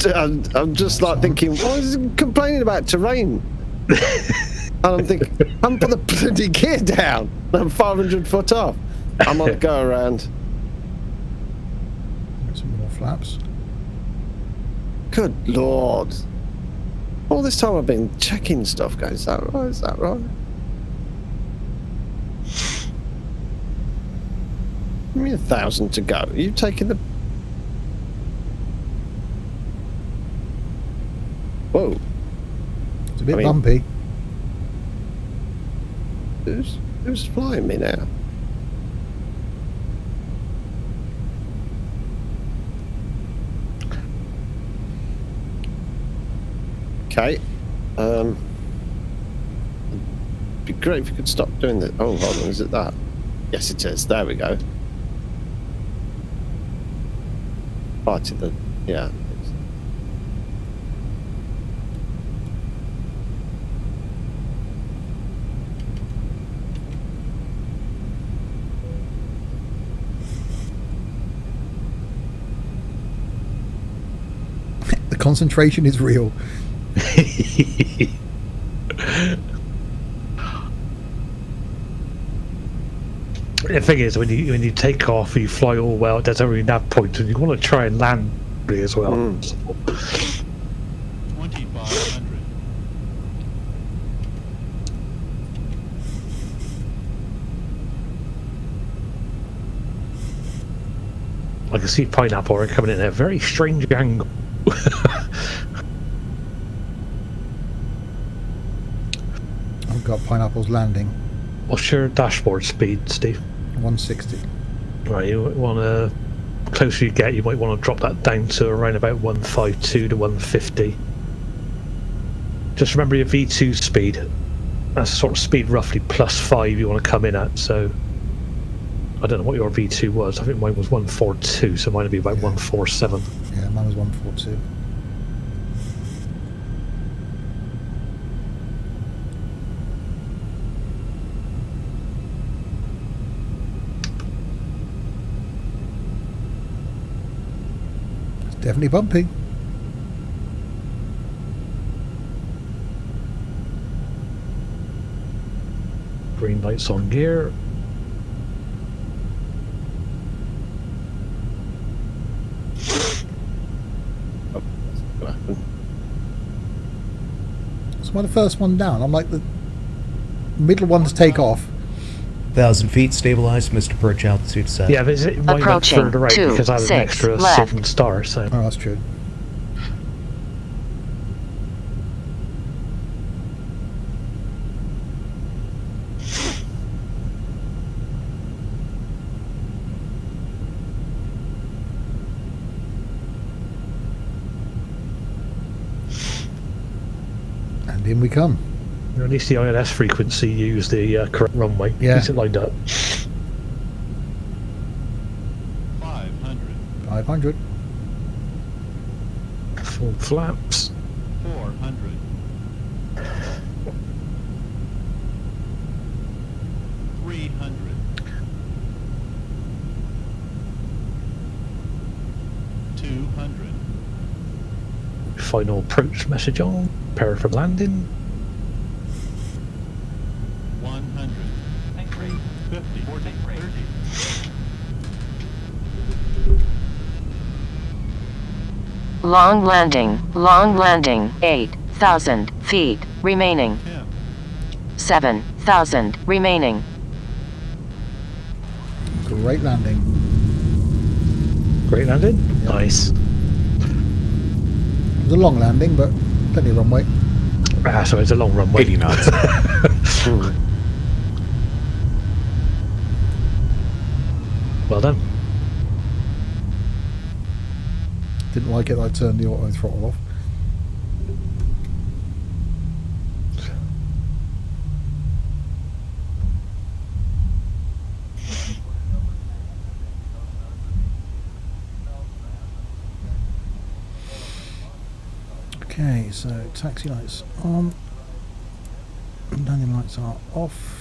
I'm just like thinking, why is he complaining about terrain? And I'm thinking, I'm put the bloody gear down. I'm 500 foot off. I'm on the go around. Some more flaps. Good Lord. All this time I've been checking stuff, guys. Is that right? Is that right? Give me 1,000 to go. Are you taking the... Whoa. It's a bit bumpy. Who's flying me now? Okay. It'd be great if you could stop doing that. Oh, hold on. Is it that? Yes, it is. There we go. Right to the... Yeah. The concentration is real. The thing is, when you take off, you fly all well. It doesn't really have point, and you want to try and land as well. 2,500. I can see Pineapple coming in at a very strange angle. I've got Pineapple's landing. What's your dashboard speed, Steve? 160. Right, you want to... The closer you get, you might want to drop that down to around about 152 to 150. Just remember your V2 speed. That's sort of speed roughly +5 you want to come in at, so... I don't know what your V2 was. I think mine was 142, so mine would be about 147. Yeah, mine was 142. It's definitely bumpy. Green lights on gear. So am I the first one down? I'm like the middle one to take off. 1,000 feet, stabilized, Mr. Perch, altitude set. Yeah, but it might went further right because I had an extra 7 star, so... Oh, that's true. And in we come. At least the ILS frequency used the correct runway. Yeah. Keeps it lined up. 500. 500. Full flaps. 400. 300. 100. Final approach message on. Prepare for landing. 100. 50. 30. Long landing, 8,000 feet remaining. 7,000 remaining. Great landing. Great landing? Yep. Nice. It was a long landing, but plenty of runway. So it's a long runway. 80 knots. Well done. Didn't like it, I turned the auto throttle off. Okay, so taxi lights on, landing lights are off.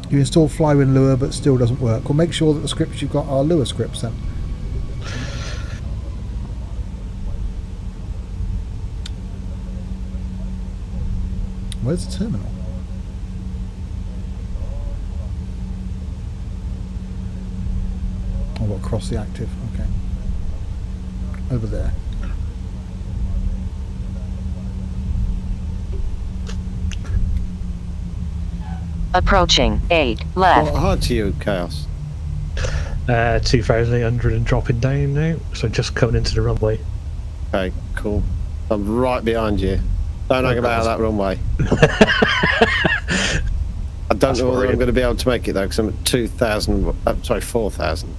You install Flywind lure but still doesn't work. Well, make sure that the scripts you've got are lure scripts then. Where's the terminal? Oh, what, across the active? Okay. Over there. Approaching 8 left. What hard to you, Chaos? 2,800 and dropping down now. So just coming into the runway. Okay, cool. I'm right behind you. Don't hang about that runway. I don't know whether I'm going to be able to make it though, because I'm at 2,000. Sorry, 4,000.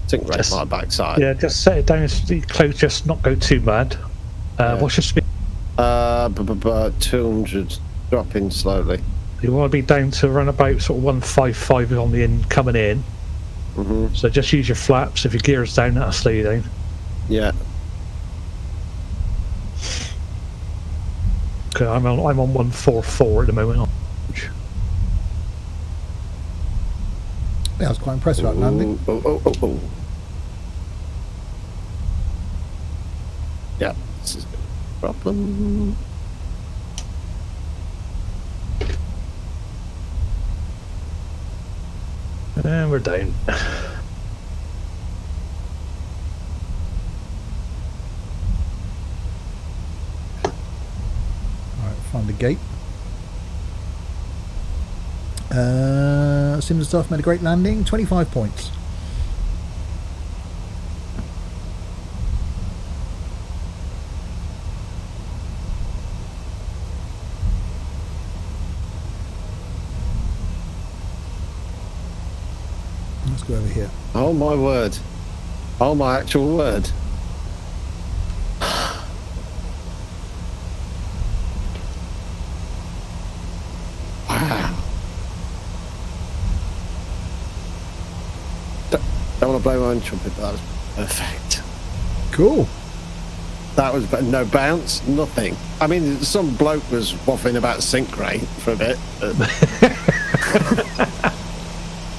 Sink rate my backside. Yeah, just set it down as close, just not go too mad. What's your speed? 200, dropping slowly. You want to be down to around about sort of 155 on the in coming in. So just use your flaps. If your gear's down, that'll slow you down. Yeah. Okay, I'm on 144 at the moment. Yeah, I was quite impressed with that landing. Yeah, this is a problem. And we're down. Alright, find the gate. Sim and stuff made a great landing, 25 points. Let's go over here. Oh my word. Oh my actual word. Wow. Don't want to blow my own trumpet, but that was perfect. Cool. That was no bounce, nothing. I mean, some bloke was waffling about sink rate for a bit. But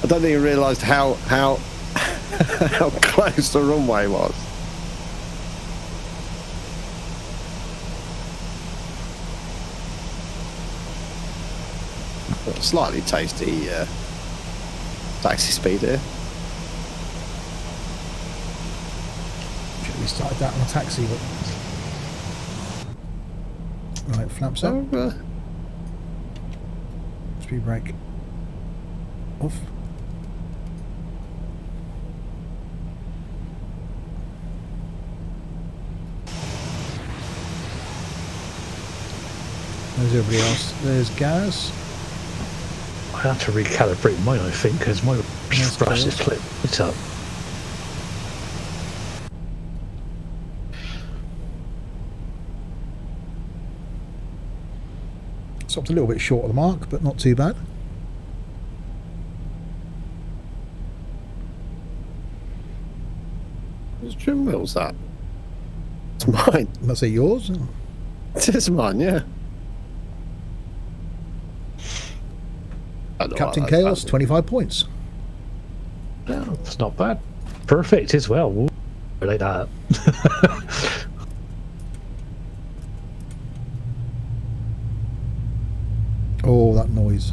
I don't think he realised how close the runway was. Slightly tasty taxi speed here. Should we started that on a taxi? But... Right, flaps up. Speed brake off. There's everybody else. There's Gaz. I have to recalibrate mine, I think, because my brush is clipped it up. Stopped a little bit short of the mark, but not too bad. Whose trim wheel's that? It's mine. Must say yours. It is mine, yeah. Captain Chaos, 25 points. No, it's not bad. Perfect as well. Ooh, I like that. Oh, that noise.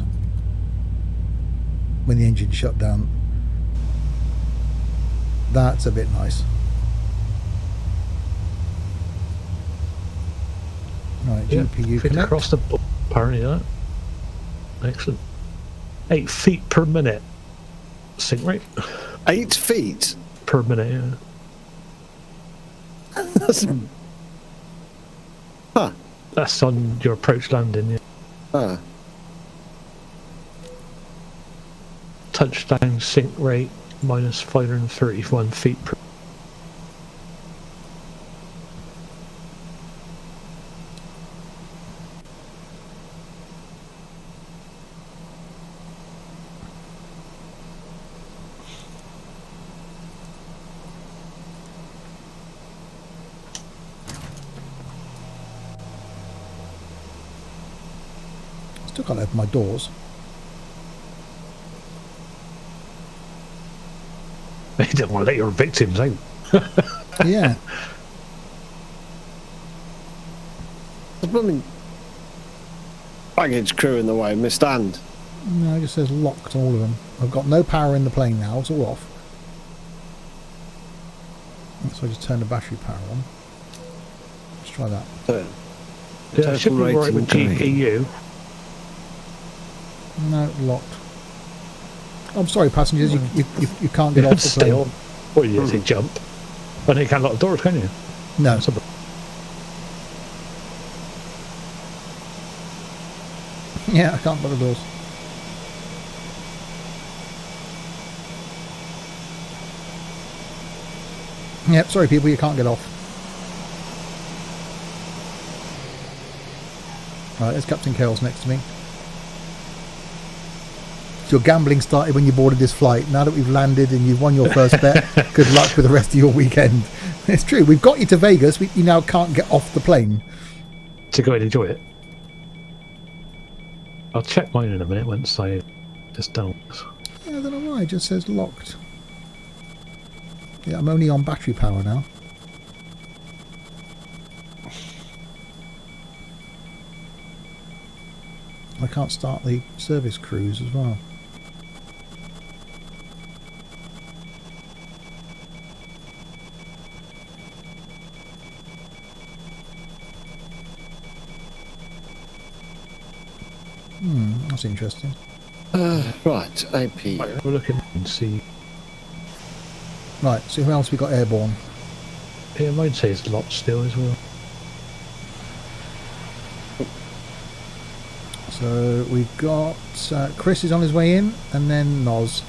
When the engine shut down. That's a bit nice. Right, Yeah, GPU fit connect. across the board, apparently that. Excellent. 8 feet per minute. Sink rate. 8 feet? Per minute, yeah. That's... Huh. That's on your approach landing, yeah. Huh. Touchdown sink rate minus 531 feet per. Still can't open my doors. They don't want to let your victims out. Yeah. The blooming baggage crew in the way, misstand. No, it just says locked on all of them. I've got no power in the plane now, it's all off. So I just turn the battery power on. Let's try that. Yeah, it should be right with GPU. No, locked. I'm sorry, passengers, you can't get off the Stay plane. on. Or you just jump. But you can't lock the doors, can you? No. Yeah, I can't lock the doors. Yep, sorry people, you can't get off. Right, there's Captain Chaos next to me. So your gambling started when you boarded this flight. Now that we've landed and you've won your first bet, good luck with the rest of your weekend. It's true, we've got you to Vegas, you now can't get off the plane. To go and enjoy it. I'll check mine in a minute once I just don't. Yeah, I don't know why, it just says locked. Yeah, I'm only on battery power now. I can't start the service cruise as well. That's interesting. Right, AP. We'll look in and see. Right, so who else we got airborne? Yeah, mine says locked still as well. So we've got Chris is on his way in, and then Noz.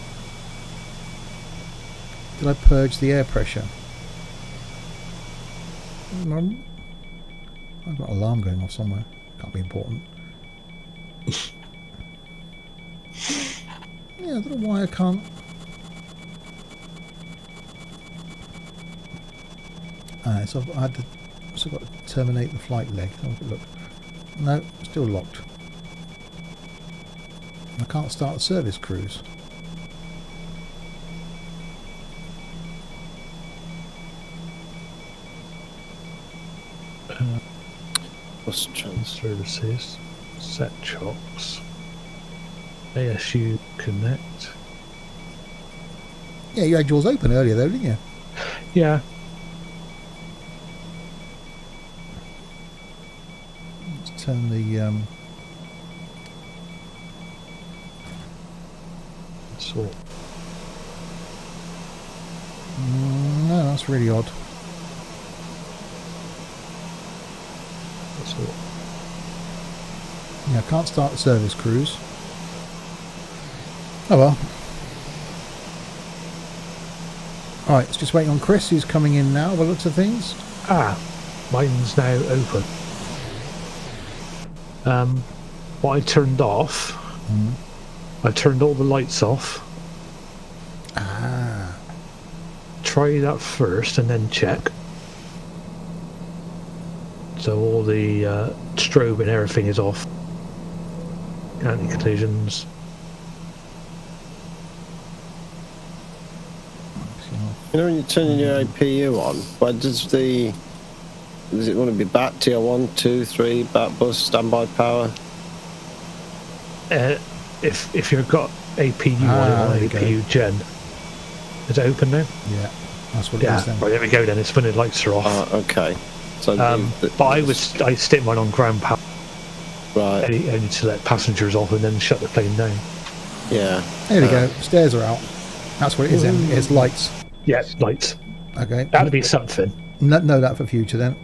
Did I purge the air pressure? I've got an alarm going off somewhere. Can't be important. Yeah, I don't know why I can't. So I've got to terminate the flight leg. Have a look. No, still locked. I can't start the service cruise. Bus services, set chocks, ASU connect. Yeah, you had yours open earlier though, didn't you? Yeah. Let's turn the sort. No, that's really odd. That's what. Yeah, I can't start the service cruise. Oh well. Alright, it's just waiting on Chris, who's coming in now by the looks of things. Ah, mine's now open. What I turned off, I turned all the lights off. Ah. Try that first and then check. So all the strobe and everything is off. Anti-collisions. You know when you're turning your APU on, where does it want to be bat, TL1, 2, 3, bat bus, standby power? If you've got APU on it, APU gen. Is it open now? Yeah, that's what it is then. Right, there we go then, it's when the lights are off. Okay. So but I stick mine on ground power. Right. Only to let passengers off and then shut the plane down. Yeah. There we go, stairs are out. That's what it is then, it's lights. Yeah, lights. Okay. That'd be something. Know that for future then.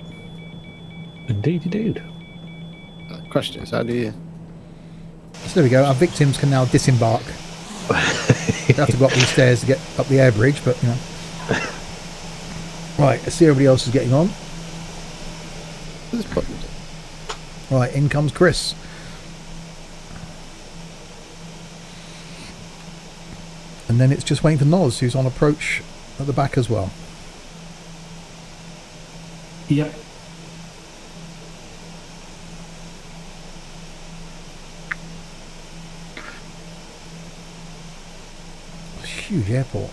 Indeed you do. Question is, how do you... So there we go, our victims can now disembark. They have to go up these stairs to get up the air bridge, but you know. Right, let's see everybody else is getting on. Right, in comes Chris. And then it's just waiting for Noz, who's on approach at the back as well. Yep. Huge airport.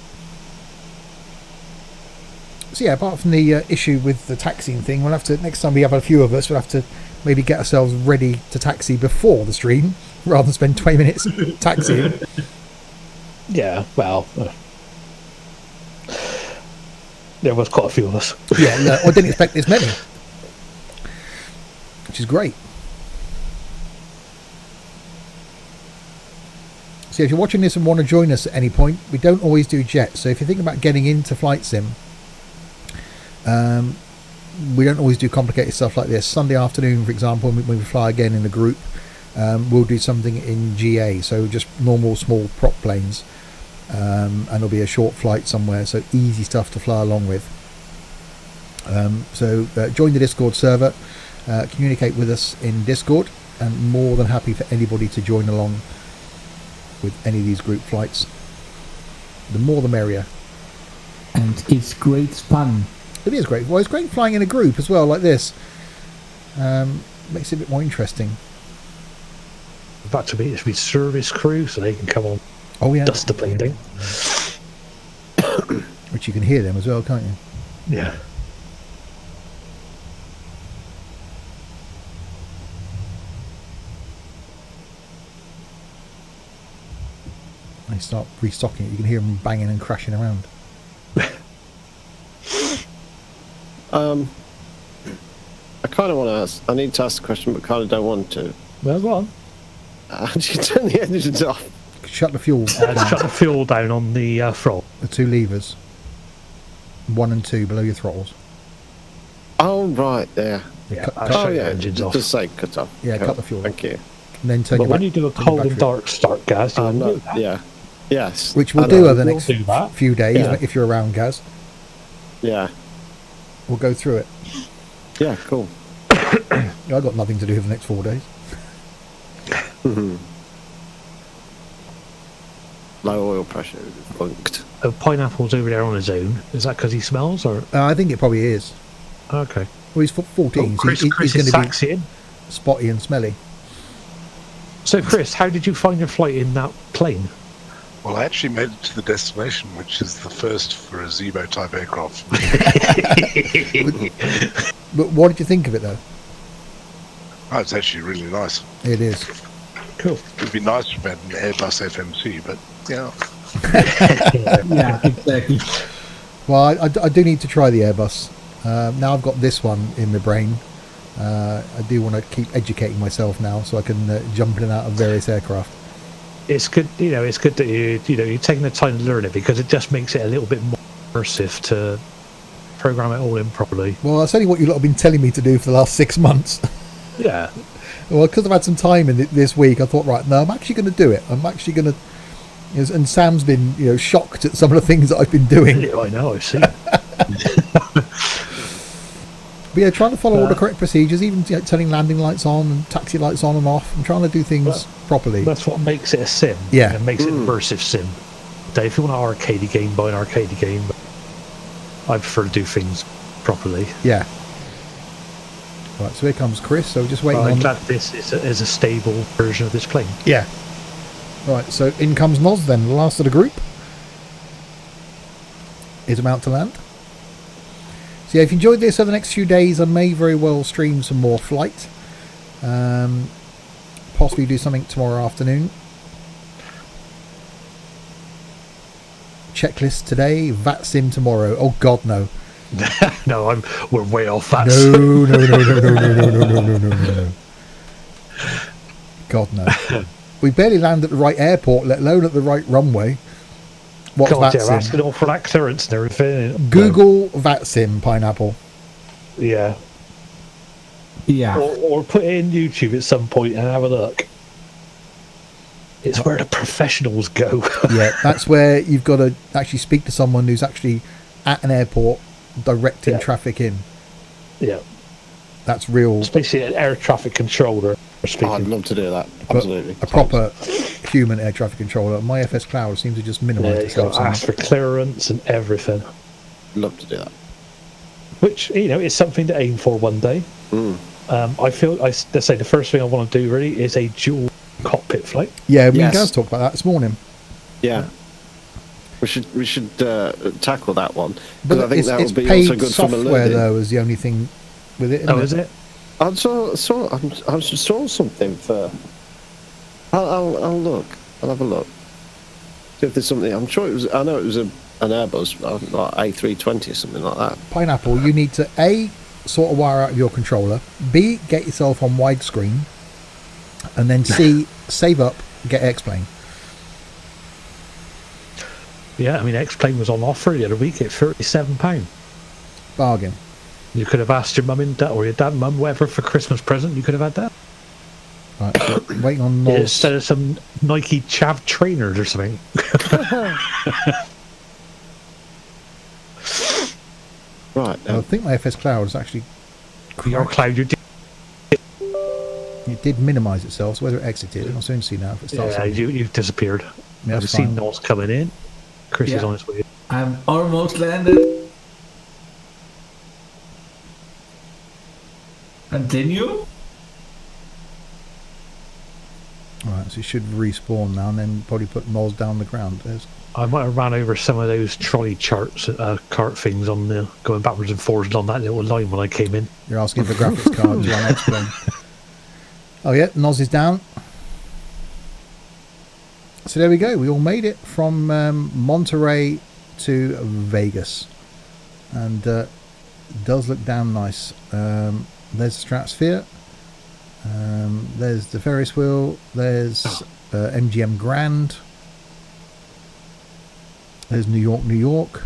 So yeah, apart from the issue with the taxiing thing, we'll have to, next time we have a few of us, we'll have to maybe get ourselves ready to taxi before the stream rather than spend 20 minutes taxiing. Yeah, well, there was quite a few of us. Yeah, no, I didn't expect this many, which is great. So if you're watching this and want to join us at any point, we don't always do jets. So if you think about getting into flight sim, we don't always do complicated stuff like this. Sunday afternoon, for example, when we fly again in a group, we'll do something in GA, so just normal small prop planes, and there'll be a short flight somewhere, so easy stuff to fly along with. So join the Discord server, communicate with us in Discord, and more than happy for anybody to join along with any of these group flights. The more the merrier. And it's great fun. It is great. Well, it's great flying in a group as well, like this. Makes it a bit more interesting. In fact, it should be service crew, so they can come on. Oh yeah. Dust the plane down. Which you can hear them as well, can't you? Yeah. They start restocking it. You can hear them banging and crashing around. I kind of want to ask. I need to ask the question, but kind of don't want to. Well, go on. How do you turn the engines off? Shut the fuel. Shut the fuel down on the throttle. The two levers, 1 and 2 below your throttles. Oh right, there. Yeah. Engines off. Just say cut off. Yeah, cut the fuel. Thank you. And then turn. But when you do a cold and dark start, Gaz, you no, yeah, yes. Which we'll do over the next that. few days if you're around, Gaz. Yeah. We'll go through it. Yeah, cool. I've got nothing to do for the next 4 days. Low oil pressure, funked. Oh, Pineapple's over there on his own. Is that because he smells, or? I think it probably is. Okay. Well, he's 14, Chris, so Chris he's is going to taxiing. be spotty and smelly. So, Chris, how did you find your flight in that plane? Well, I actually made it to the destination, which is the first for a Zebo-type aircraft. But what did you think of it, though? Oh, it's actually really nice. It is. Cool. It would be nice to have had an Airbus FMC, but yeah. Yeah, exactly. Well, I do need to try the Airbus. Now I've got this one in my brain. I do want to keep educating myself now, so I can jump in and out of various aircraft. It's good, it's good that you're taking the time to learn it, because it just makes it a little bit more immersive to program it all in properly. Well, that's only what you lot have been telling me to do for the last 6 months. Yeah. Well, because I've had some time in this week, I thought, right, no, I'm actually going to do it. I'm actually going to. And Sam's been, shocked at some of the things that I've been doing. Yeah, I know, I've seen. But yeah, trying to follow all the correct procedures, even turning landing lights on and taxi lights on and off. I'm trying to do things properly. That's what makes it a sim. Yeah. It makes it an immersive sim. Dave, if you want an arcade game, buy an arcade game. But I prefer to do things properly. Yeah. Right, so here comes Chris. So we're just waiting I'm on. glad this is a stable version of this plane. Yeah. Right, so in comes Noz then, the last of the group. is about to land. So yeah, if you enjoyed this over the next few days, I may very well stream some more flight. Possibly do something tomorrow afternoon. Checklist today, VAT sim tomorrow. Oh God, no. No, we're way off that. No. God, no. We barely land at the right airport, let alone at the right runway. What's God, VAT sim? asking all for that clearance and everything. Google VAT sim pineapple. Yeah. Yeah. Or put it in YouTube at some point and have a look. It's where the professionals go. Yeah, that's where you've got to actually speak to someone who's actually at an airport directing traffic in. Yeah. That's real. It's basically an air traffic controller. I'd love to do that. Absolutely. A proper human air traffic controller. My FS Cloud seems to just minimise itself. You've got to ask for clearance and everything. Love to do that. Which, is something to aim for one day. I feel, let's say the first thing I want to do really is a dual cockpit flight. Yeah, we guys talked about that this morning. Yeah. We should tackle that one. But I think that would be paid also good software, for learning. though, is the only thing with it. Is it? I saw something for. I'll look. I'll have a look. See if there's something. I'm sure it was. I know it was an Airbus, like A320 or something like that. Pineapple, you need to A, sort of wire out of your controller. B, get yourself on widescreen. And then C, save up, get X-Plane. Yeah, X-Plane was on offer the other week at £37. Bargain. You could have asked your mum and dad, or your dad and mum, whatever, for Christmas present. You could have had that. Right, so waiting on Noz. Instead of some Nike Chav trainers or something. Right. I think my FS Cloud is actually. Your cloud, it did minimise itself, so whether it exited, I'll soon see now if it starts. Yeah, you've disappeared. Yeah, I've seen Noz coming in. Chris is on his way. I'm almost landed. Continue. Alright, so it should respawn now and then probably put Noz down the ground. I might have ran over some of those trolley cart things on the going backwards and forwards on that little line when I came in. You're asking for graphics cards on X-Plane. Oh yeah, Noz is down. So there we go. We all made it from Monterey to Vegas, and does look damn nice. There's the Stratosphere. There's the Ferris wheel. There's MGM Grand. There's New York.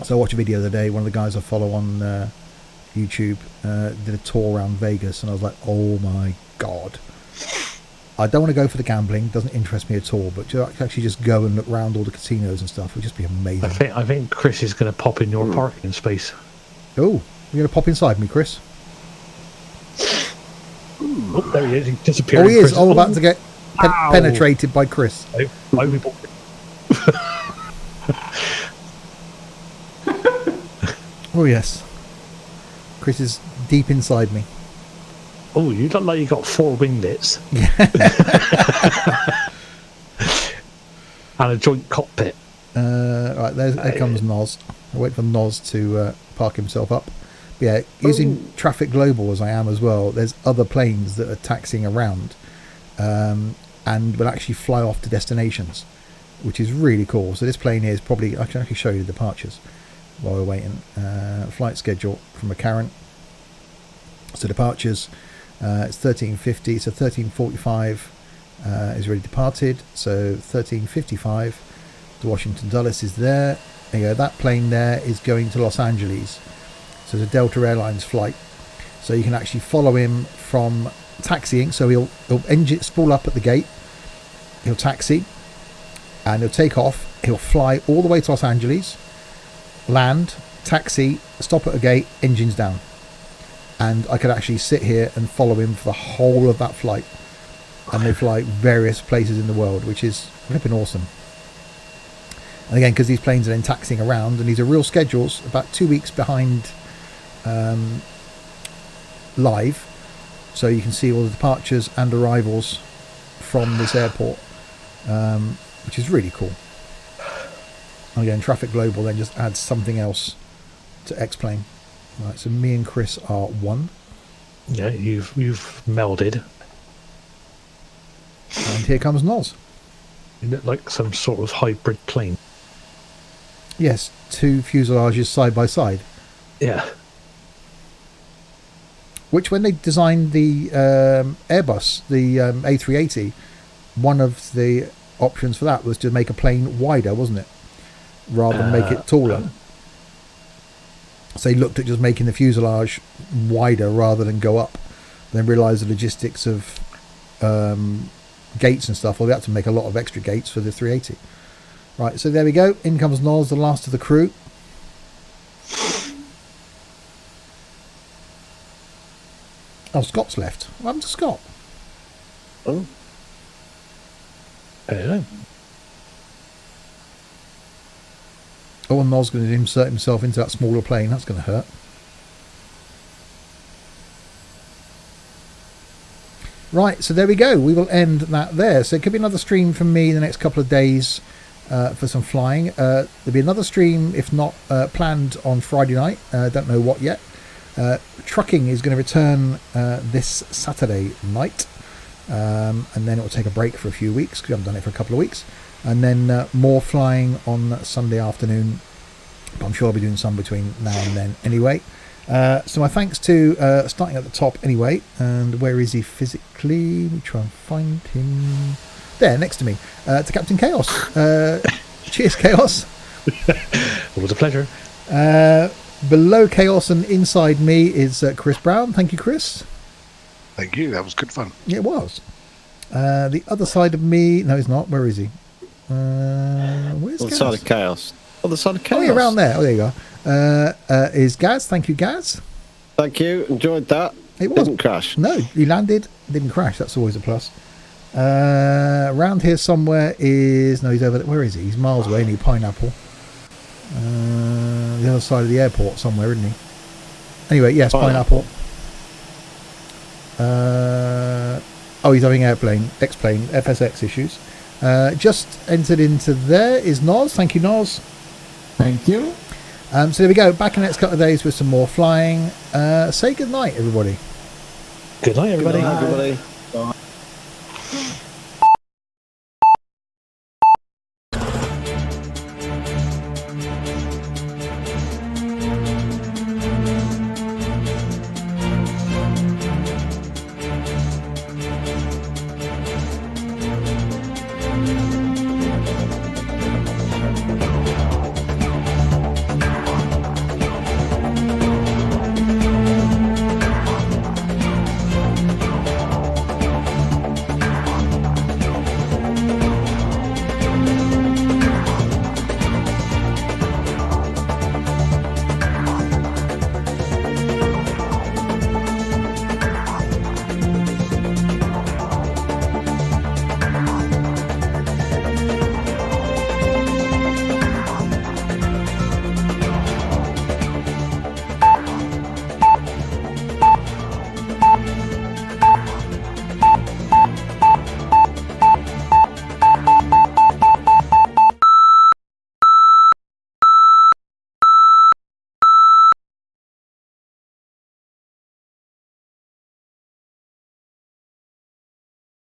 So I watched a video the other day. One of the guys I follow on YouTube did a tour around Vegas, and I was like, oh my God. I don't want to go for the gambling, doesn't interest me at all, but to actually just go and look around all the casinos and stuff would just be amazing. I think Chris is going to pop in your parking space. Oh, you're going to pop inside me, Chris? Oh, there he is. He disappeared. Oh, he is. All about to get penetrated by Chris. Oh, yes. Chris is deep inside me. Oh, you look like you got 4 winglets. And a joint cockpit. Right, there comes Noz. I'll wait for Noz to park himself up. But yeah, using Traffic Global as I am as well, there's other planes that are taxiing around and will actually fly off to destinations, which is really cool. So this plane here is probably, I can actually show you the departures while we're waiting. Flight schedule from McCarran. So departures, it's 13:50, so 13:45 is already departed. So 13:55, the Washington Dulles is there. There you go, that plane there is going to Los Angeles. So it's a Delta Airlines flight. So you can actually follow him from taxiing. So he'll engine spool up at the gate. He'll taxi and he'll take off. He'll fly all the way to Los Angeles, land, taxi, stop at a gate, engines down. And I could actually sit here and follow him for the whole of that flight. And they fly various places in the world, which is flipping awesome. And again, because these planes are then taxiing around, and these are real schedules, about 2 weeks behind live. So you can see all the departures and arrivals from this airport, which is really cool. And again, Traffic Global then just adds something else to X-Plane. Right, so me and Chris are 1. Yeah, you've melded. And here comes Noz. You look like some sort of hybrid plane. Yes, 2 fuselages side by side. Yeah. Which, when they designed the Airbus, the A380, one of the options for that was to make a plane wider, wasn't it? Rather than make it taller. So they looked at just making the fuselage wider rather than go up. Then realised the logistics of gates and stuff. Well, they had to make a lot of extra gates for the 380. Right, so there we go. In comes Noz, the last of the crew. Oh, Scott's left. What happened to Scott? Oh. I don't know. Oh, and Noz going to insert himself into that smaller plane. That's going to hurt. Right, so there we go. We will end that there. So it could be another stream from me in the next couple of days for some flying. There'll be another stream, if not planned, on Friday night. Don't know what yet. Trucking is going to return this Saturday night. And then it will take a break for a few weeks because we haven't done it for a couple of weeks. And then more flying on Sunday afternoon. But I'm sure I'll be doing some between now and then anyway. So my thanks to, starting at the top anyway, and where is he physically? Let me try and find him. There, next to me. To Captain Chaos. Cheers, Chaos. It was a pleasure. Below Chaos and inside me is Chris Brown. Thank you, Chris. Thank you. That was good fun. It was. The other side of me... No, he's not. Where is he? Where's Other Gaz? side of Chaos. Other side of Chaos. Oh, yeah, around there. Oh, there you go. Is Gaz. Thank you, Gaz. Thank you. Enjoyed that. It was. Didn't crash. No, he landed. Didn't crash. That's always a plus. Around here somewhere is... No, he's over there. Where is he? He's miles away, isn't he? Pineapple. The other side of the airport somewhere, isn't he? Anyway, yes, Pineapple. Oh, he's having X-Plane, FSX issues. Just entered into there is Noz. Thank you, Noz. Thank you. So there we go. Back in the next couple of days with some more flying. Say good night, everybody. Good night, everybody. Good night, everybody.